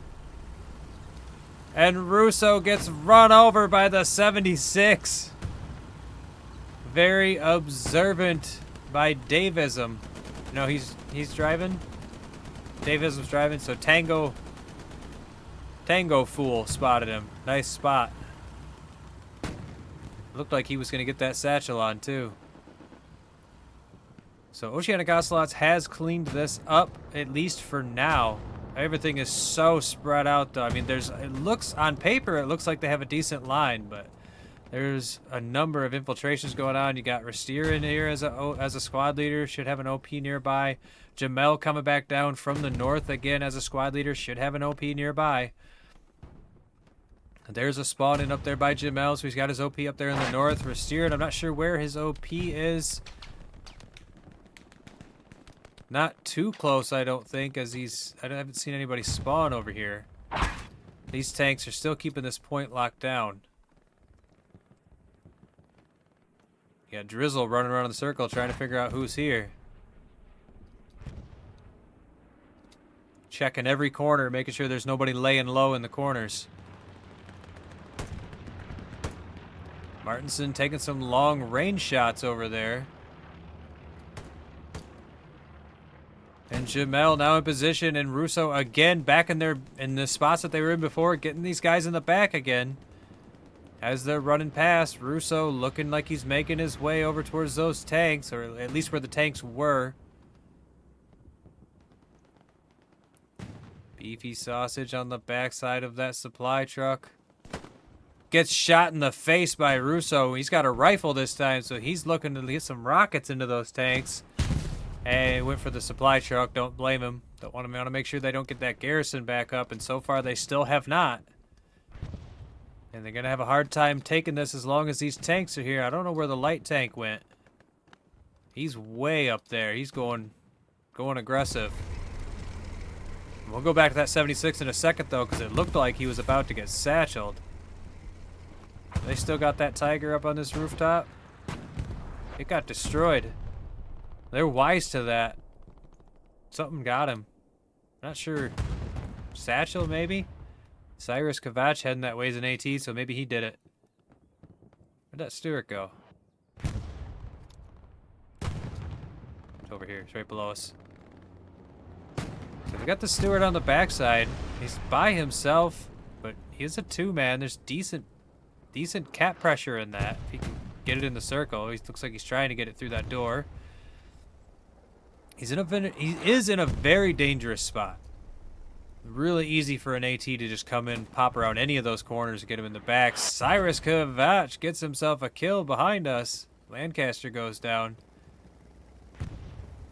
And Russo gets run over by the 76. Very observant by Davism. No, he's driving. Davism's driving, so Tango Fool spotted him. Nice spot. Looked like he was going to get that satchel on, too. So Oceanic Ocelots has cleaned this up, at least for now. Everything is so spread out, though. I mean, it looks, on paper, it looks like they have a decent line, but there's a number of infiltrations going on. You got Rastir in here as a squad leader, should have an OP nearby. Jamel coming back down from the north again as a squad leader, should have an OP nearby. There's a spawn in up there by Jamel, so he's got his OP up there in the north. Rastir, I'm not sure where his OP is. Not too close, I don't think, as I haven't seen anybody spawn over here. These tanks are still keeping this point locked down. You got Drizzle running around in the circle trying to figure out who's here. Checking every corner, making sure there's nobody laying low in the corners. Martinson taking some long range shots over there. And Jamel now in position, and Russo again back in the spots that they were in before, getting these guys in the back again. As they're running past, Russo looking like he's making his way over towards those tanks, or at least where the tanks were. Beefy Sausage on the backside of that supply truck. Gets shot in the face by Russo. He's got a rifle this time, so he's looking to get some rockets into those tanks. And went for the supply truck. Don't blame him. Want to make sure they don't get that garrison back up, and so far they still have not. And they're going to have a hard time taking this as long as these tanks are here. I don't know where the light tank went. He's way up there. He's going aggressive. We'll go back to that 76 in a second, though, because it looked like he was about to get satcheled. They still got that Tiger up on this rooftop. It got destroyed. They're wise to that. Something got him. Not sure. Satchel, maybe? Cyrus Kavach heading that way as an AT, so maybe he did it. Where'd that Stewart go? It's over here. It's right below us. So we got the Stewart on the backside. He's by himself, but he's a two-man. There's decent cap pressure in that. If he can get it in the circle. He looks like he's trying to get it through that door. He is in a very dangerous spot. Really easy for an AT to just come in, pop around any of those corners and get him in the back. Cyrus Kavach gets himself a kill behind us. Lancaster goes down.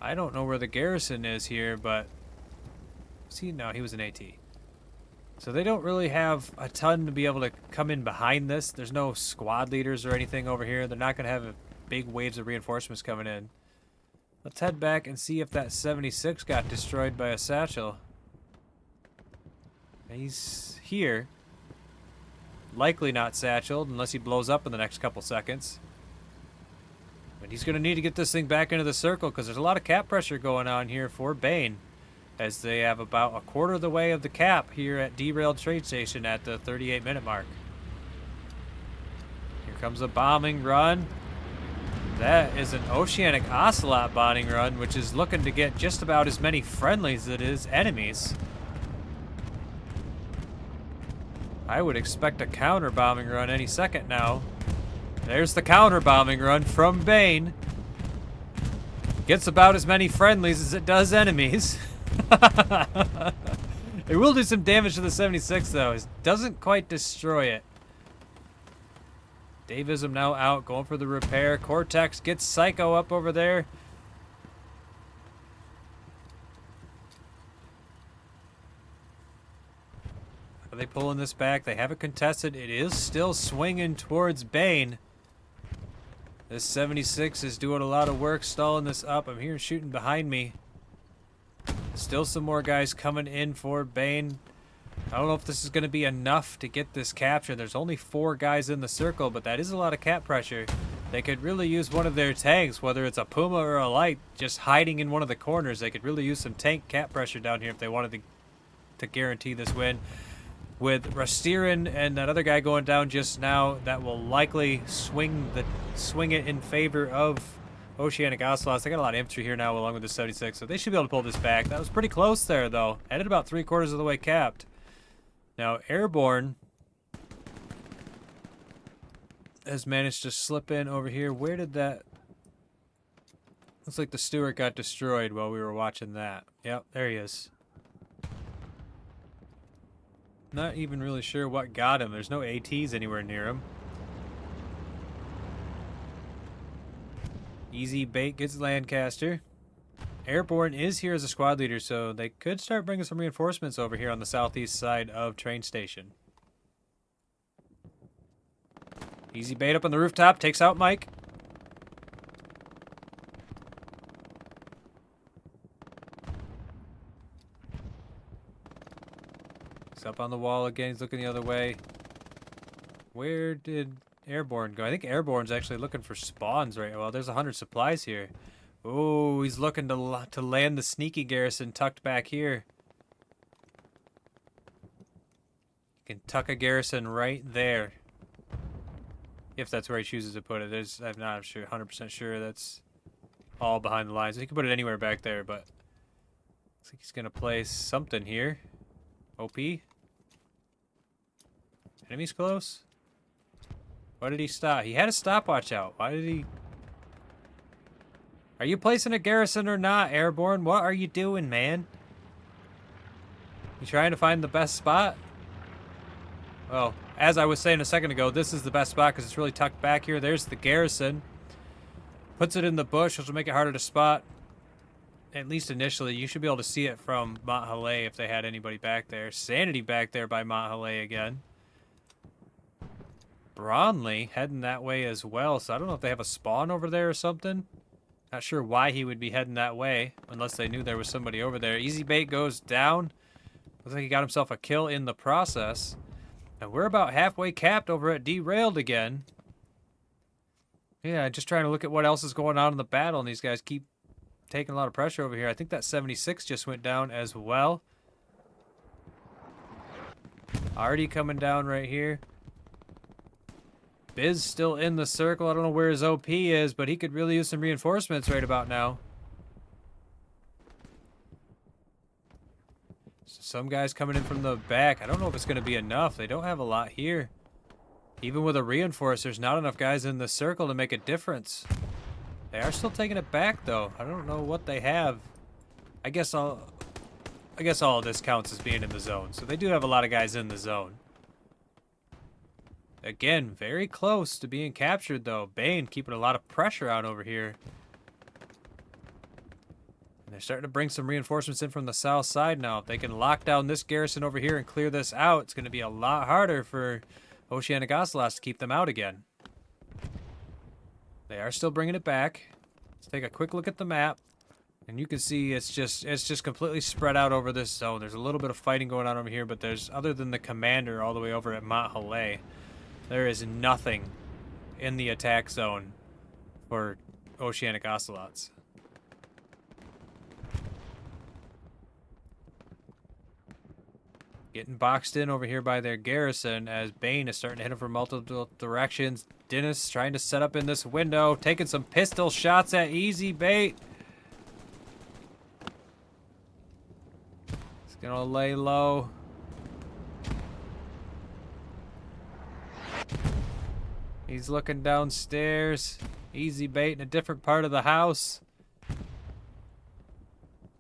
I don't know where the garrison is here, but... See, no, he was an AT. So they don't really have a ton to be able to come in behind this. There's no squad leaders or anything over here. They're not going to have big waves of reinforcements coming in. Let's head back and see if that 76 got destroyed by a satchel. He's here. Likely not satcheled unless he blows up in the next couple seconds. But he's going to need to get this thing back into the circle because there's a lot of cap pressure going on here for BAIN, as they have about a quarter of the way of the cap here at Derailed Trade Station at the 38-minute mark. Here comes a bombing run. That is an Oceanic Ocelot bombing run, which is looking to get just about as many friendlies as it is enemies. I would expect a counter bombing run any second now. There's the counter bombing run from BAIN. Gets about as many friendlies as it does enemies. It will do some damage to the 76 though. It doesn't quite destroy it. Davism now out, going for the repair. Cortex gets Psycho up over there. Are they pulling this back? They have it contested. It is still swinging towards BAIN. This 76 is doing a lot of work stalling this up. I'm hearing shooting behind me. Still some more guys coming in for BAIN. I don't know if this is going to be enough to get this capture. There's only 4 guys in the circle, but that is a lot of cap pressure. They could really use one of their tanks, whether it's a Puma or a Light, just hiding in one of the corners. They could really use some tank cap pressure down here if they wanted to guarantee this win. With Rastirin and that other guy going down just now, that will likely swing it in favor of Oceanic Ocelots. They got a lot of infantry here now along with the 76, so they should be able to pull this back. That was pretty close there, though. Headed about 3/4 of the way capped. Now, Airborne has managed to slip in over here. Where did that Looks like the Stewart got destroyed while we were watching that. Yep, there he is. Not even really sure what got him. There's no ATs anywhere near him. Easy bait gets Lancaster. Airborne is here as a squad leader, so they could start bringing some reinforcements over here on the southeast side of train station. Easy bait up on the rooftop, takes out Mike. He's up on the wall again, he's looking the other way. Where did Airborne go? I think Airborne's actually looking for spawns right now. Well, there's 100 supplies here. Oh, he's looking to land the sneaky garrison tucked back here. You can tuck a garrison right there. If that's where he chooses to put it. I'm not sure, 100% sure that's all behind the lines. He can put it anywhere back there, but looks like he's going to place something here. OP. Enemies close? Why did he stop? He had a stopwatch out. Why did he... Are you placing a garrison or not, Airborne? What are you doing, man? You trying to find the best spot? Well, as I was saying a second ago, this is the best spot because it's really tucked back here. There's the garrison. Puts it in the bush, which will make it harder to spot. At least initially. You should be able to see it from Mont Halais if they had anybody back there. Sanity back there by Mont Halais again. Bronley heading that way as well, so I don't know if they have a spawn over there or something. Not sure why he would be heading that way, unless they knew there was somebody over there. Easy bait goes down. Looks like he got himself a kill in the process. And we're about halfway capped over at Derailed again. Yeah, just trying to look at what else is going on in the battle, and these guys keep taking a lot of pressure over here. I think that 76 just went down as well. Already coming down right here. Biz still in the circle. I don't know where his OP is, but he could really use some reinforcements right about now. So some guys coming in from the back. I don't know if it's going to be enough. They don't have a lot here. Even with a reinforce, there's not enough guys in the circle to make a difference. They are still taking it back, though. I don't know what they have. I guess all of this counts as being in the zone. So they do have a lot of guys in the zone. Again, very close to being captured, though. BAIN keeping a lot of pressure on over here. And they're starting to bring some reinforcements in from the south side now. If they can lock down this garrison over here and clear this out, it's going to be a lot harder for Oceanic Ocelots to keep them out again. They are still bringing it back. Let's take a quick look at the map. And you can see it's just completely spread out over this zone. There's a little bit of fighting going on over here, but there's, other than the commander all the way over at Mont Halais, there is nothing in the attack zone for Oceanic Ocelots. Getting boxed in over here by their garrison as BAIN is starting to hit them from multiple directions. Dennis trying to set up in this window, taking some pistol shots at Easy Bait. He's gonna lay low. He's looking downstairs. Easy Bait in a different part of the house.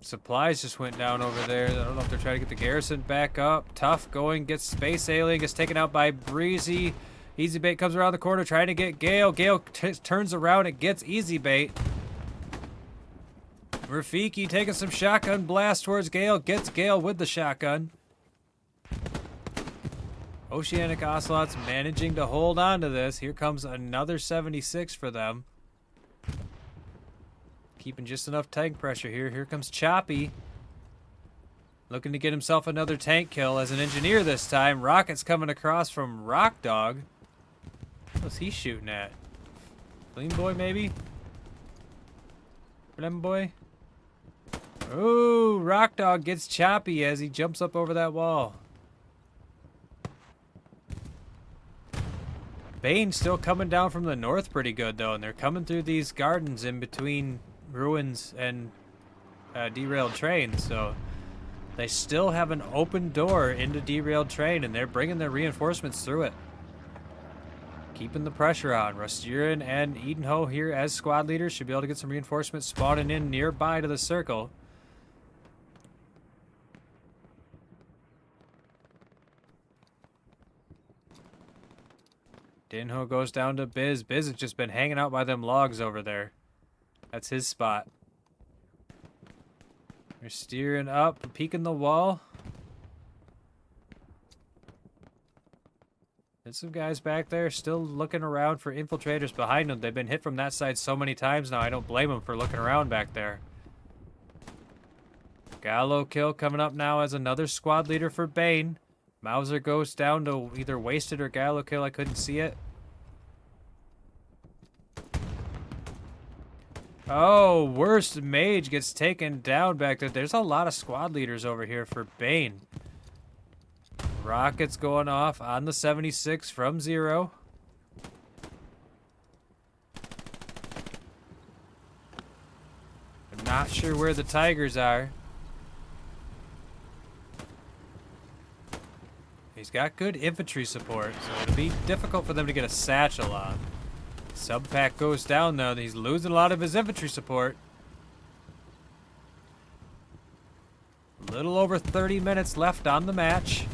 Supplies just went down over there. I don't know if they're trying to get the garrison back up. Tough going, gets Space Alien, gets taken out by Breezy. Easy Bait comes around the corner trying to get Gale. Gale turns around and gets Easy Bait. Rafiki taking some shotgun blast towards Gale. Gets Gale with the shotgun. Oceanic Ocelots managing to hold on to this. Here comes another 76 for them. Keeping just enough tank pressure here. Here comes Choppy. Looking to get himself another tank kill as an engineer this time. Rockets coming across from Rock Dog. What was he shooting at? Flame Boy, maybe? Flame Boy? Ooh, Rock Dog gets Choppy as he jumps up over that wall. BAIN still coming down from the north pretty good, though, and they're coming through these gardens in between ruins and derailed trains, so they still have an open door into derailed train, and they're bringing their reinforcements through it. keeping the pressure on. Rustirin and Edenho here as squad leaders should be able to get some reinforcements spawning in nearby to the circle. Dinho goes down to Biz. Biz has just been hanging out by them logs over there. That's his spot. They're steering up, peeking the wall. There's some guys back there still looking around for infiltrators behind them. They've been hit from that side so many times now, I don't blame them for looking around back there. Gallo kill coming up now as another squad leader for BAIN. Mauser goes down to either wasted or Gallo kill. I couldn't see it. Oh, worst mage gets taken down back there. There's a lot of squad leaders over here for BAIN. Rockets going off on the 76 from 0. I'm not sure where the Tigers are. He's got good infantry support, so it'll be difficult for them to get a satchel on. Subpack goes down though. He's losing a lot of his infantry support. A little over 30 minutes left on the match.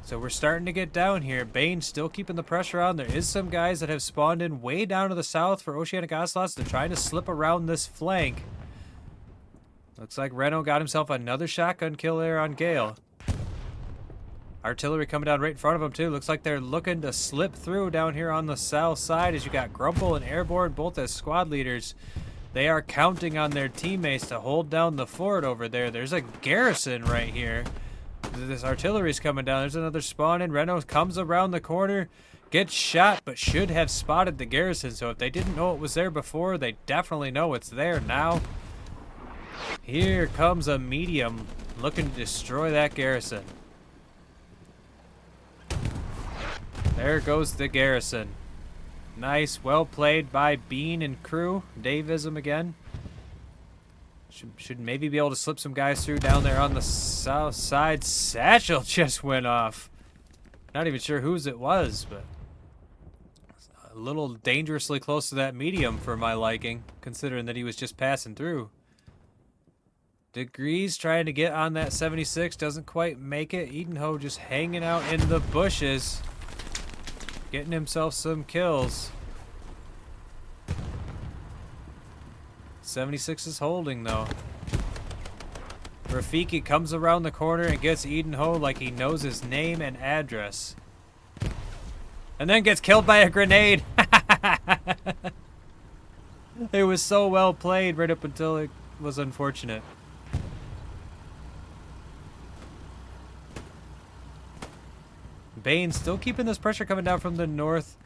So we're starting to get down here. BAIN still keeping the pressure on. There is some guys that have spawned in way down to the south for Oceanic Ocelots. They're trying to slip around this flank. Looks like Reno got himself another shotgun kill there on Gale. Artillery coming down right in front of them too. Looks like they're looking to slip through down here on the south side as you got Grumple and Airborne both as squad leaders. They are counting on their teammates to hold down the fort over there. There's a garrison right here. This artillery's coming down. There's another spawn in. Reno comes around the corner, gets shot, but should have spotted the garrison. So if they didn't know it was there before, they definitely know it's there now. Here comes a medium looking to destroy that garrison. There goes the garrison. Nice, well played by BAIN and crew. Davism again. Should maybe be able to slip some guys through down there on the south side. Satchel just went off. Not even sure whose it was, but a little dangerously close to that medium for my liking, considering that he was just passing through. Degrees trying to get on that 76, doesn't quite make it. Edenho just hanging out in the bushes, getting himself some kills. 76 is holding though. Rafiki comes around the corner and gets Edenho like he knows his name and address. And then gets killed by a grenade. It was so well played right up until it was unfortunate. BAIN still keeping this pressure coming down from the north.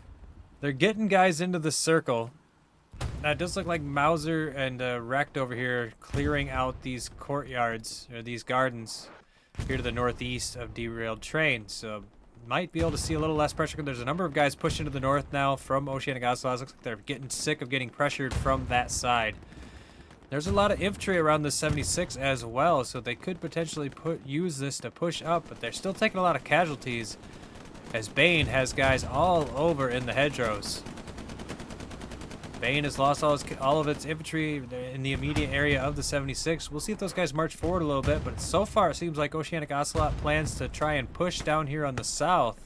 They're getting guys into the circle. Now, it does look like Mauser and Rect over here are clearing out these courtyards, or these gardens, here to the northeast of derailed trains. So, might be able to see a little less pressure. There's a number of guys pushing to the north now from Oceanic Ocelots. Looks like they're getting sick of getting pressured from that side. There's a lot of infantry around the 76 as well, so they could potentially use this to push up, but they're still taking a lot of casualties as BAIN has guys all over in the hedgerows. BAIN has lost all of its infantry in the immediate area of the 76. We'll see if those guys march forward a little bit, but so far it seems like Oceanic Ocelot plans to try and push down here on the south,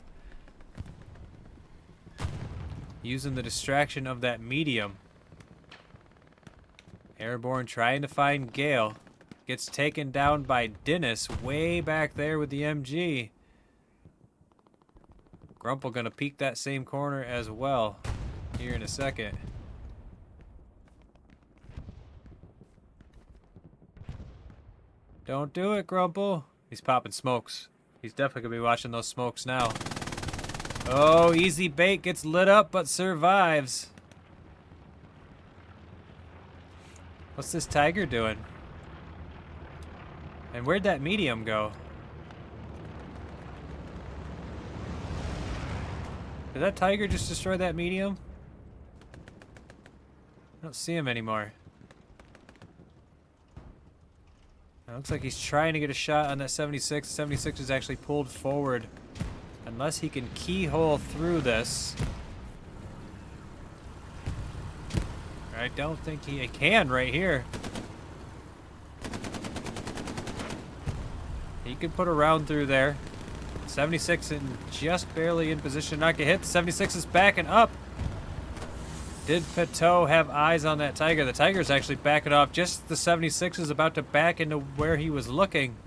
using the distraction of that medium. Airborne trying to find Gale. Gets taken down by Dennis way back there with the MG. Grumple gonna peek that same corner as well here in a second. Don't do it, Grumple. He's popping smokes. He's definitely gonna be watching those smokes now. Oh, easy bait, gets lit up but survives. What's this tiger doing? And where'd that medium go? Did that tiger just destroy that medium? I don't see him anymore. It looks like he's trying to get a shot on that 76. 76 is actually pulled forward. Unless he can keyhole through this. I don't think he can right here. He could put a round through there. 76 and just barely in position to not get hit. The 76 is backing up. Did Pateau have eyes on that Tiger? The Tiger's actually backing off. Just the 76 is about to back into where he was looking.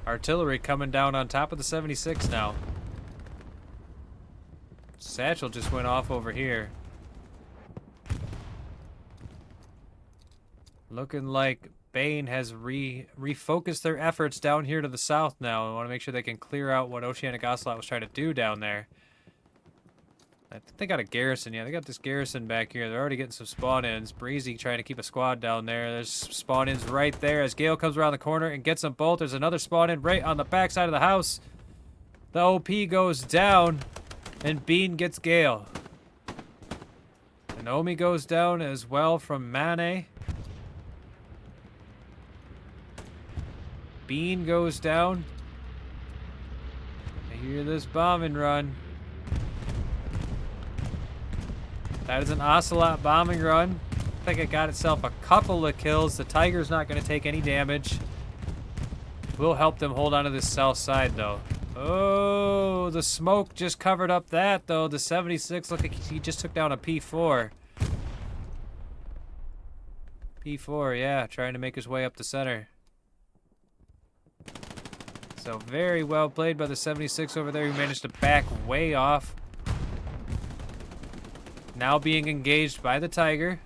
Artillery coming down on top of the 76 now. Satchel just went off over here. Looking like BAIN has refocused their efforts down here to the south now. I want to make sure they can clear out what Oceanic Ocelot was trying to do down there. I think they got a garrison. Yeah, they got this garrison back here. They're already getting some spawn-ins. Breezy trying to keep a squad down there. There's spawn-ins right there as Gale comes around the corner and gets them both. There's another spawn-in right on the back side of the house. The OP goes down, and BAIN gets Gale. And Omi goes down as well from Mane. BAIN goes down. I hear this bombing run. That is an Ocelot bombing run. I think it got itself a couple of kills. The Tiger's not going to take any damage. We'll help them hold on to this south side, though. Oh, the smoke just covered up that, though. The 76 looked like he just took down a P4. P4, yeah, trying to make his way up the center. So very well played by the 76 over there, who managed to back way off. Now being engaged by the Tiger.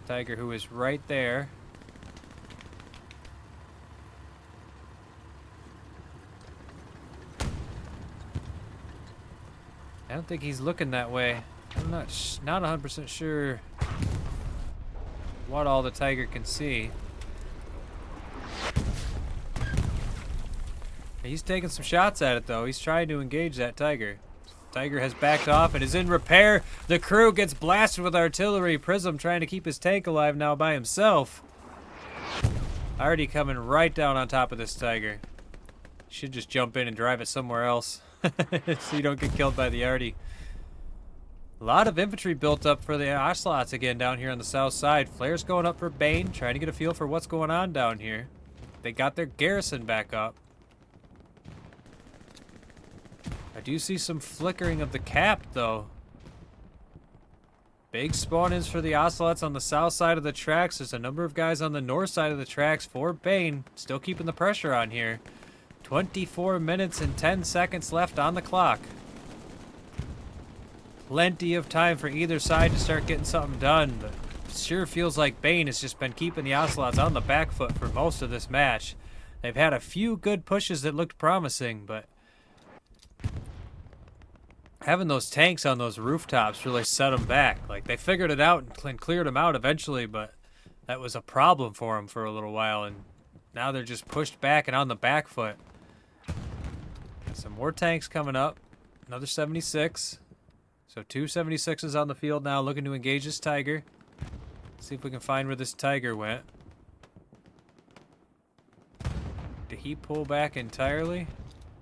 Tiger, who is right there. I don't think he's looking that way. I'm not 100% sure what all the Tiger can see. He's taking some shots at it, though. He's trying to engage that Tiger. Tiger has backed off and is in repair. The crew gets blasted with artillery. Prism trying to keep his tank alive now by himself. Already coming right down on top of this Tiger. Should just jump in and drive it somewhere else so you don't get killed by the Arty. A lot of infantry built up for the Ocelots again down here on the south side. Flares going up for BAIN, trying to get a feel for what's going on down here. They got their garrison back up. I do see some flickering of the cap, though. Big spawn-ins for the Ocelots on the south side of the tracks. There's a number of guys on the north side of the tracks for BAIN. Still keeping the pressure on here. 24 minutes and 10 seconds left on the clock. Plenty of time for either side to start getting something done, but it sure feels like BAIN has just been keeping the Ocelots on the back foot for most of this match. They've had a few good pushes that looked promising, but having those tanks on those rooftops really set them back. Like, they figured it out and cleared them out eventually, but that was a problem for them for a little while, and now they're just pushed back and on the back foot. Got some more tanks coming up. Another 76. So 2 76s on the field now, looking to engage this Tiger. See if we can find where this Tiger went. Did he pull back entirely?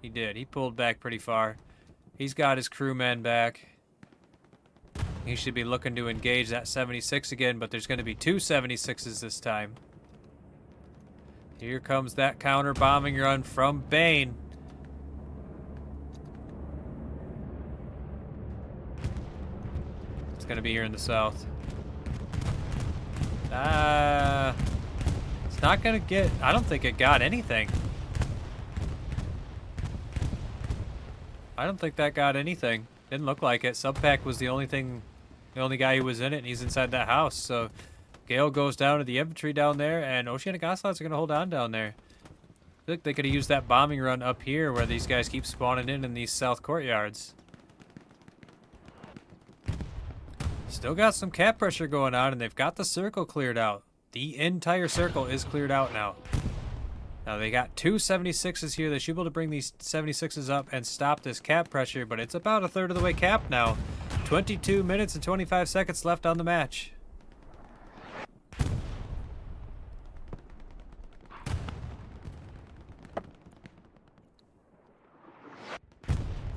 He did. He pulled back pretty far. He's got his crewmen back. He should be looking to engage that 76 again, but there's going to be 2 76s this time. Here comes that counter bombing run from BAIN. It's going to be here in the south. It's not going to get... I don't think it got anything. I don't think that got anything. Didn't look like it. Subpack was the only guy who was in it, and he's inside that house. So Gale goes down to the infantry down there, and Oceanic Ocelots are going to hold on down there. I feel like they could have used that bombing run up here where these guys keep spawning in these south courtyards. Still got some cap pressure going on, and they've got the circle cleared out. The entire circle is cleared out now. Now, they got 2 76s here. They should be able to bring these 76s up and stop this cap pressure, but it's about a third of the way capped now. 22 minutes and 25 seconds left on the match.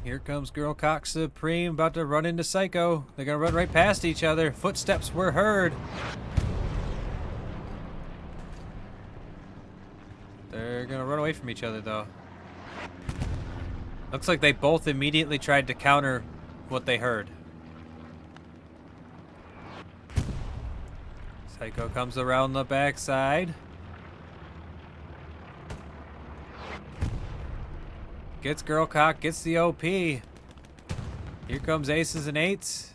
Here comes Girl Cock Supreme about to run into Psycho. They're going to run right past each other. Footsteps were heard. They're going to run away from each other, though. Looks like they both immediately tried to counter what they heard. Psycho comes around the backside. Gets Girl Cock, gets the OP. Here comes aces and eights.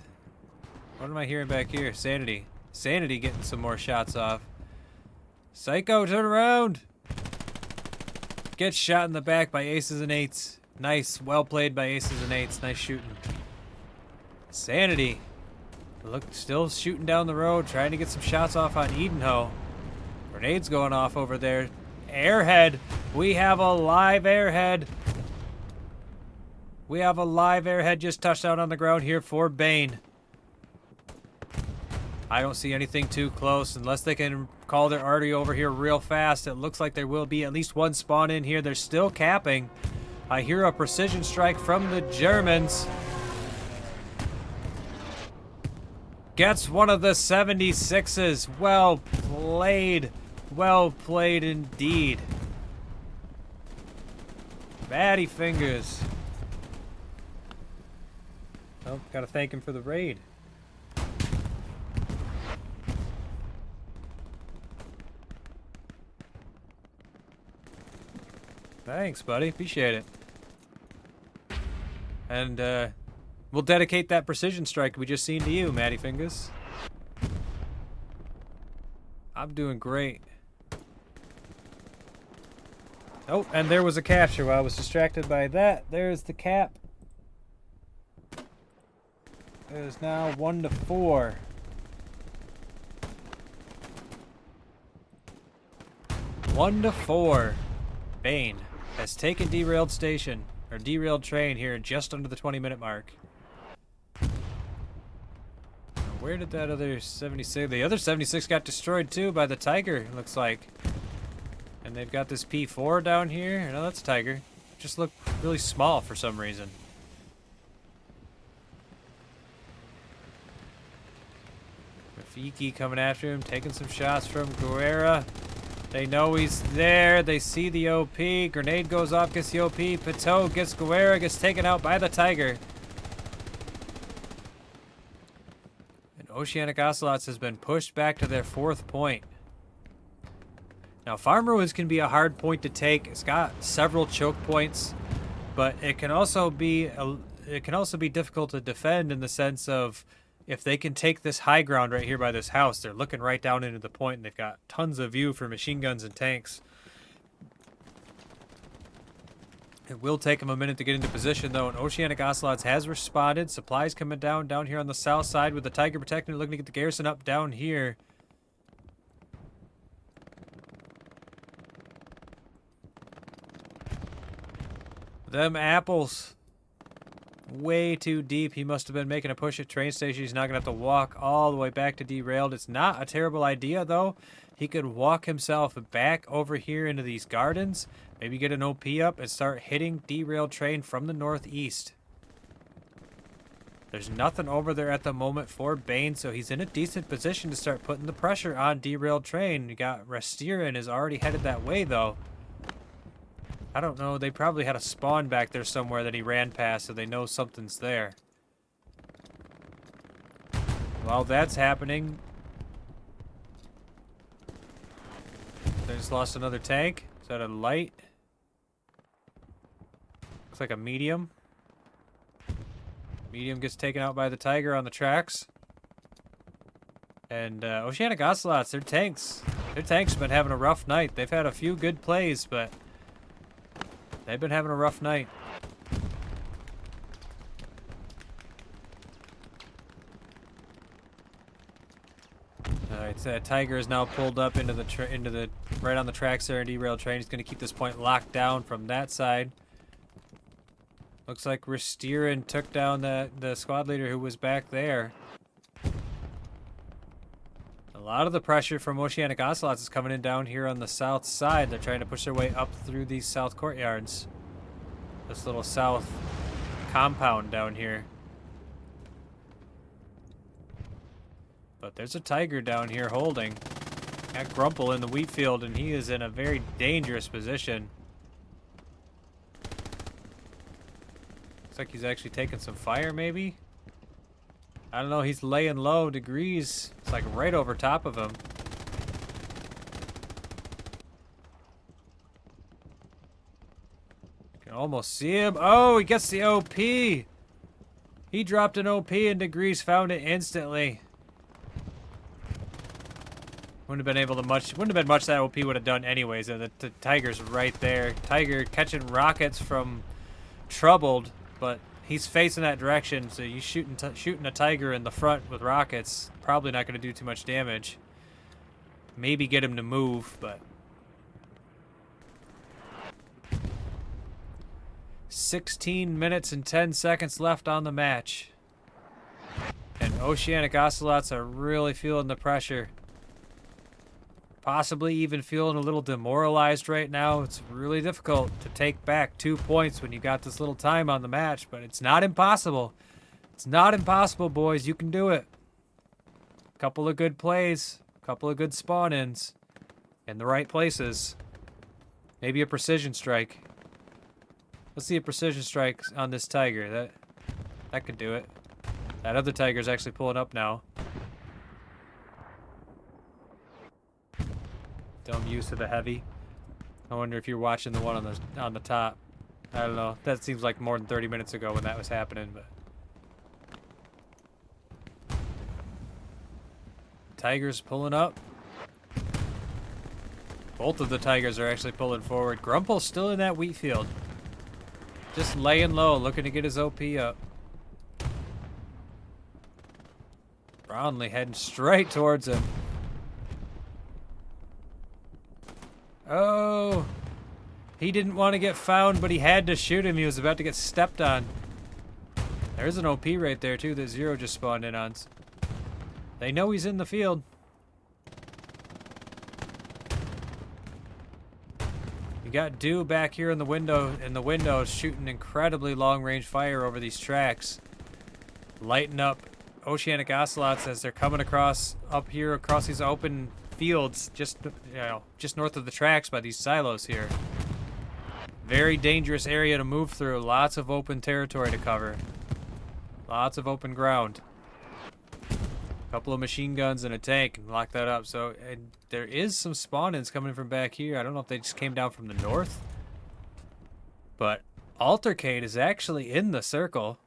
What am I hearing back here? Sanity. Sanity getting some more shots off. Psycho, turn around. Gets shot in the back by aces and eights. Nice. Well played by aces and eights. Nice shooting. Sanity. Look, still shooting down the road, trying to get some shots off on Edenho. Grenades going off over there. Airhead. We have a live airhead. We have a live airhead just touched down on the ground here for BAIN. I don't see anything too close unless they can call their artery over here real fast. It looks like there will be at least one spawn in here. They're still capping. I hear a precision strike from the Germans. Gets one of the 76s. Well played. Well played indeed. Batty fingers. Oh, gotta thank him for the raid. Thanks, buddy. Appreciate it. And, we'll dedicate that precision strike we just seen to you, Matty Fingers. I'm doing great. Oh, and there was a capture while I was distracted by that. There's the cap. It is now 1-4. One to 4. BAIN has taken derailed station, or derailed train here just under the 20-minute mark. Where did that other 76... The other 76 got destroyed too by the Tiger, it looks like. And they've got this P4 down here. No, that's Tiger. Just looked really small for some reason. Rafiki coming after him, taking some shots from Guerra. They know he's there. They see the OP. Grenade goes off, gets the OP. Pateau gets Guerra, gets taken out by the Tiger. And Oceanic Ocelots has been pushed back to their 4th point. Now, Farm Ruins can be a hard point to take. It's got several choke points, but it can also be difficult to defend in the sense of if they can take this high ground right here by this house, they're looking right down into the point, and they've got tons of view for machine guns and tanks. It will take them a minute to get into position, though, and Oceanic Ocelots has responded. Supplies coming down here on the south side with the Tiger protecting it, looking to get the garrison up down here. Them apples. Way too deep. He must have been making a push at train station. He's not going to have to walk all the way back to derailed. It's not a terrible idea, though. He could walk himself back over here into these gardens, maybe get an OP up and start hitting derailed train from the northeast. There's nothing over there at the moment for BAIN, so he's in a decent position to start putting the pressure on derailed train. You got Restirin is already headed that way, though. I don't know. They probably had a spawn back there somewhere that he ran past, so they know something's there. While that's happening, they just lost another tank. Is that a light? Looks like a medium. Medium gets taken out by the Tiger on the tracks. And Oceanic Ocelots, their tanks have been having a rough night. They've had a few good plays, but they've been having a rough night. Alright, Tiger is now pulled up into the right on the tracks there, and derailed train. He's going to keep this point locked down from that side. Looks like Restirin took down the squad leader who was back there. A lot of the pressure from Oceanic Ocelots is coming in down here on the south side. They're trying to push their way up through these south courtyards. This little south compound down here. But there's a tiger down here holding. Got Grumple in the wheat field, and he is in a very dangerous position. Looks like he's actually taking some fire, maybe? I don't know, he's laying low. Degrees, it's like right over top of him. You can almost see him. Oh, he gets the OP! He dropped an OP and Degrees found it instantly. Wouldn't have been much that OP would have done anyways. The Tiger's right there. Tiger catching rockets from Troubled, but he's facing that direction, so you shooting a Tiger in the front with rockets, probably not going to do too much damage. Maybe get him to move, but 16 minutes and 10 seconds left on the match. And Oceanic Ocelots are really feeling the pressure. Possibly even feeling a little demoralized right now. It's really difficult to take back 2 points when you got this little time on the match, but it's not impossible. It's not impossible, boys. You can do it. Couple of good plays, couple of good spawn-ins in the right places. Maybe a precision strike. Let's see a precision strike on this Tiger. That could do it. That other Tiger's actually pulling up now. Dumb use of the heavy. I wonder if you're watching the one on the top. I don't know. That seems like more than 30 minutes ago when that was happening, but Tigers pulling up. Both of the Tigers are actually pulling forward. Grumple's still in that wheat field. Just laying low, looking to get his OP up. Brownlee heading straight towards him. Oh, he didn't want to get found, but he had to shoot him. He was about to get stepped on. There's an OP right there, too, that Zero just spawned in on. They know he's in the field. You got Dew back here in the window, shooting incredibly long-range fire over these tracks. Lighting up Oceanic Ocelots as they're coming across up here across these open fields just north of the tracks by these silos here. Very dangerous area to move through. Lots of open territory to cover. Lots of open ground. A couple of machine guns and a tank and lock that up. So there is some spawn-ins coming from back here. I don't know if they just came down from the north. But Altercade is actually in the circle.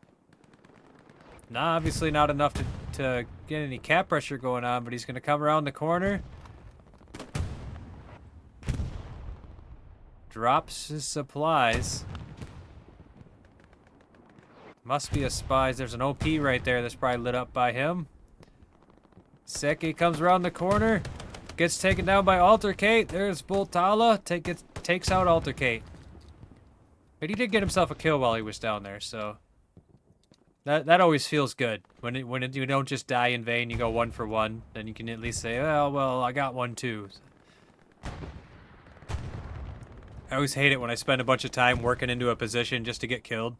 Obviously not enough to get any cap pressure going on, but he's going to come around the corner. Drops his supplies. Must be a spy. There's an OP right there that's probably lit up by him. Seki comes around the corner. Gets taken down by Altercate. There's Boltala. Takes out Altercate. But he did get himself a kill while he was down there, so that always feels good. When you don't just die in vain, you go 1 for 1. Then you can at least say, oh, well, I got 1 too. I always hate it when I spend a bunch of time working into a position just to get killed.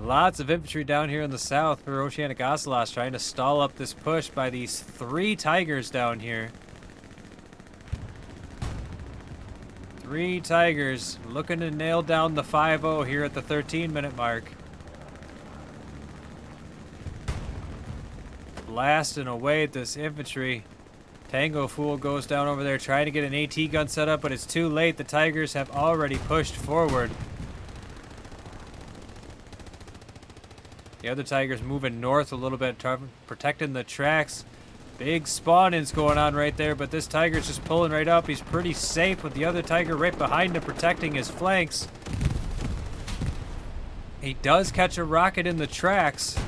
Lots of infantry down here in the south for Oceanic Ocelots trying to stall up this push by these 3 Tigers down here. 3 Tigers looking to nail down the 5-0 here at the 13-minute mark. Blasting away at this infantry. Tango Fool goes down over there trying to get an AT gun set up, but it's too late. The Tigers have already pushed forward. The other Tigers moving north a little bit, protecting the tracks. Big spawn-ins going on right there, but this Tiger's just pulling right up. He's pretty safe with the other Tiger right behind him, protecting his flanks. He does catch a rocket in the tracks.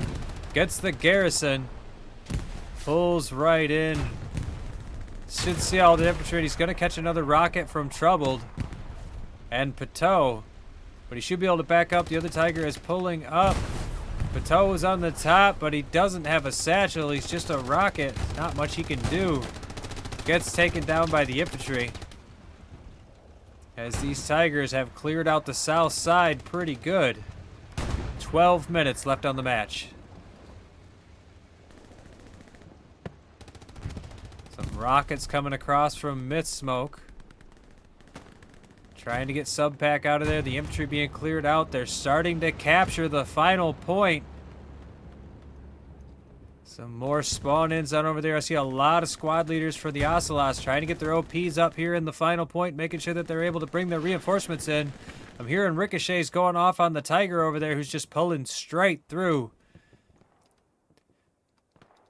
Gets the garrison. Pulls right in. Should see all the infantry. He's going to catch another rocket from Troubled and Pateau. But he should be able to back up. The other Tiger is pulling up. Pateau is on the top, but he doesn't have a satchel. He's just a rocket. Not much he can do. Gets taken down by the infantry. as these Tigers have cleared out the south side pretty good. 12 minutes left on the match. Some rockets coming across from mid-smoke. Trying to get sub-pack out of there. The infantry being cleared out. They're starting to capture the final point. Some more spawn-ins on over there. I see a lot of squad leaders for the Ocelots trying to get their OPs up here in the final point, making sure that they're able to bring their reinforcements in. I'm hearing ricochets going off on the Tiger over there who's just pulling straight through.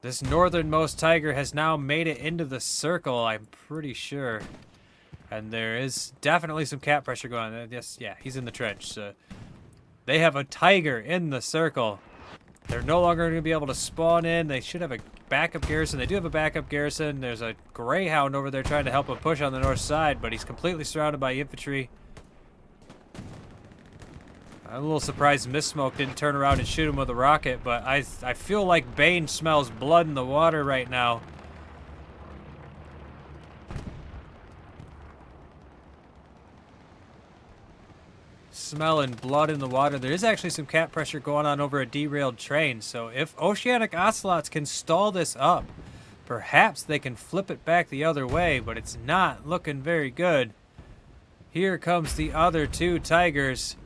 This northernmost Tiger has now made it into the circle, I'm pretty sure. And there is definitely some cap pressure going on. Yes, yeah, he's in the trench. So they have a Tiger in the circle. They're no longer going to be able to spawn in. They should have a backup garrison. They do have a backup garrison. There's a Greyhound over there trying to help him push on the north side, but he's completely surrounded by infantry. I'm a little surprised Mist-Smoke didn't turn around and shoot him with a rocket, but I feel like BAIN smells blood in the water right now. Smelling blood in the water. There is actually some cap pressure going on over a derailed train, so if Oceanic Ocelots can stall this up, perhaps they can flip it back the other way, but it's not looking very good. Here comes the other two Tigers.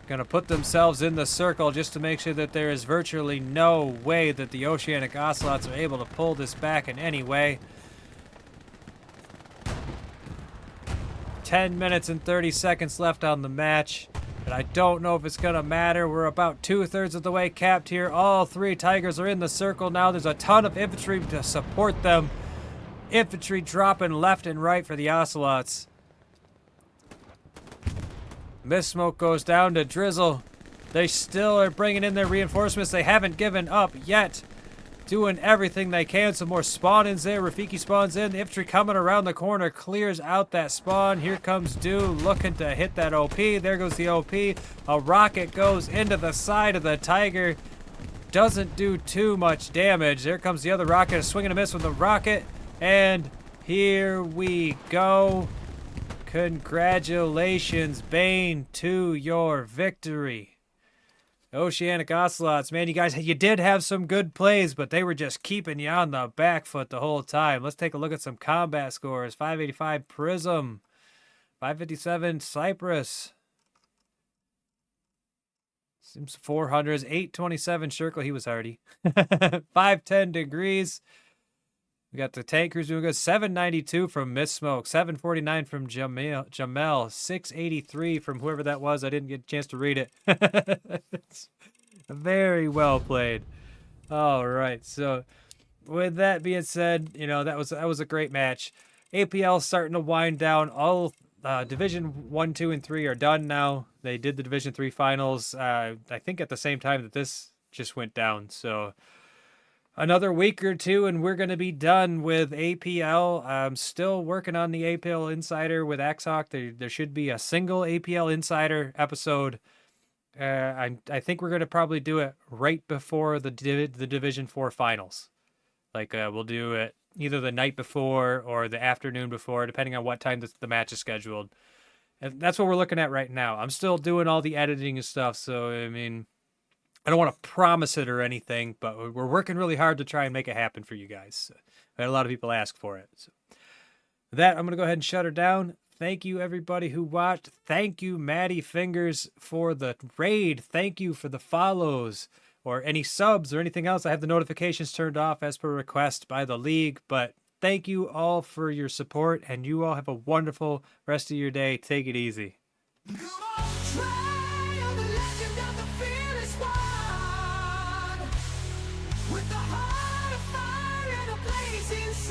Gonna put themselves in the circle just to make sure that there is virtually no way that the Oceanic Ocelots are able to pull this back in any way. 10 minutes and 30 seconds left on the match, but I don't know if it's gonna matter. We're about 2/3 of the way capped here. All three Tigers are in the circle now. There's a ton of infantry to support them. Infantry dropping left and right for the Ocelots. Mist-Smoke goes down to Drizzle. They still are bringing in their reinforcements. They haven't given up yet. Doing everything they can. Some more spawn-ins there. Rafiki spawns in. The infantry coming around the corner. Clears out that spawn. Here comes Dew looking to hit that OP. There goes the OP. A rocket goes into the side of the Tiger. Doesn't do too much damage. There comes the other rocket. A swing and a miss with the rocket. And here we go. Congratulations, BAIN, to your victory. Oceanic Ocelots, man, you did have some good plays, but they were just keeping you on the back foot the whole time. Let's take a look at some combat scores. 585 Prism, 557 Cypress. Seems 400s, 827 Shirkle, he was hardy. 510 Degrees. We got the tank crews doing good. 792 from Mist-Smoke. 749 from Jamel. 683 from whoever that was. I didn't get a chance to read it. Very well played. All right. So with that being said, that was a great match. APL starting to wind down. All Division 1, 2, and 3 are done now. They did the Division 3 finals, I think at the same time that this just went down. So another week or two, and we're going to be done with APL. I'm still working on the APL Insider with Axhawk. There should be a single APL Insider episode. I think we're going to probably do it right before the Division 4 finals. Like, we'll do it either the night before or the afternoon before, depending on what time the match is scheduled. And that's what we're looking at right now. I'm still doing all the editing and stuff, so, I mean, I don't want to promise it or anything, but we're working really hard to try and make it happen for you guys. I had a lot of people ask for it. So with that, I'm going to go ahead and shut her down. Thank you, everybody who watched. Thank you, Maddie Fingers, for the raid. Thank you for the follows or any subs or anything else. I have the notifications turned off as per request by the league, but thank you all for your support, and you all have a wonderful rest of your day. Take it easy. With the heart of fire and a blazing sun.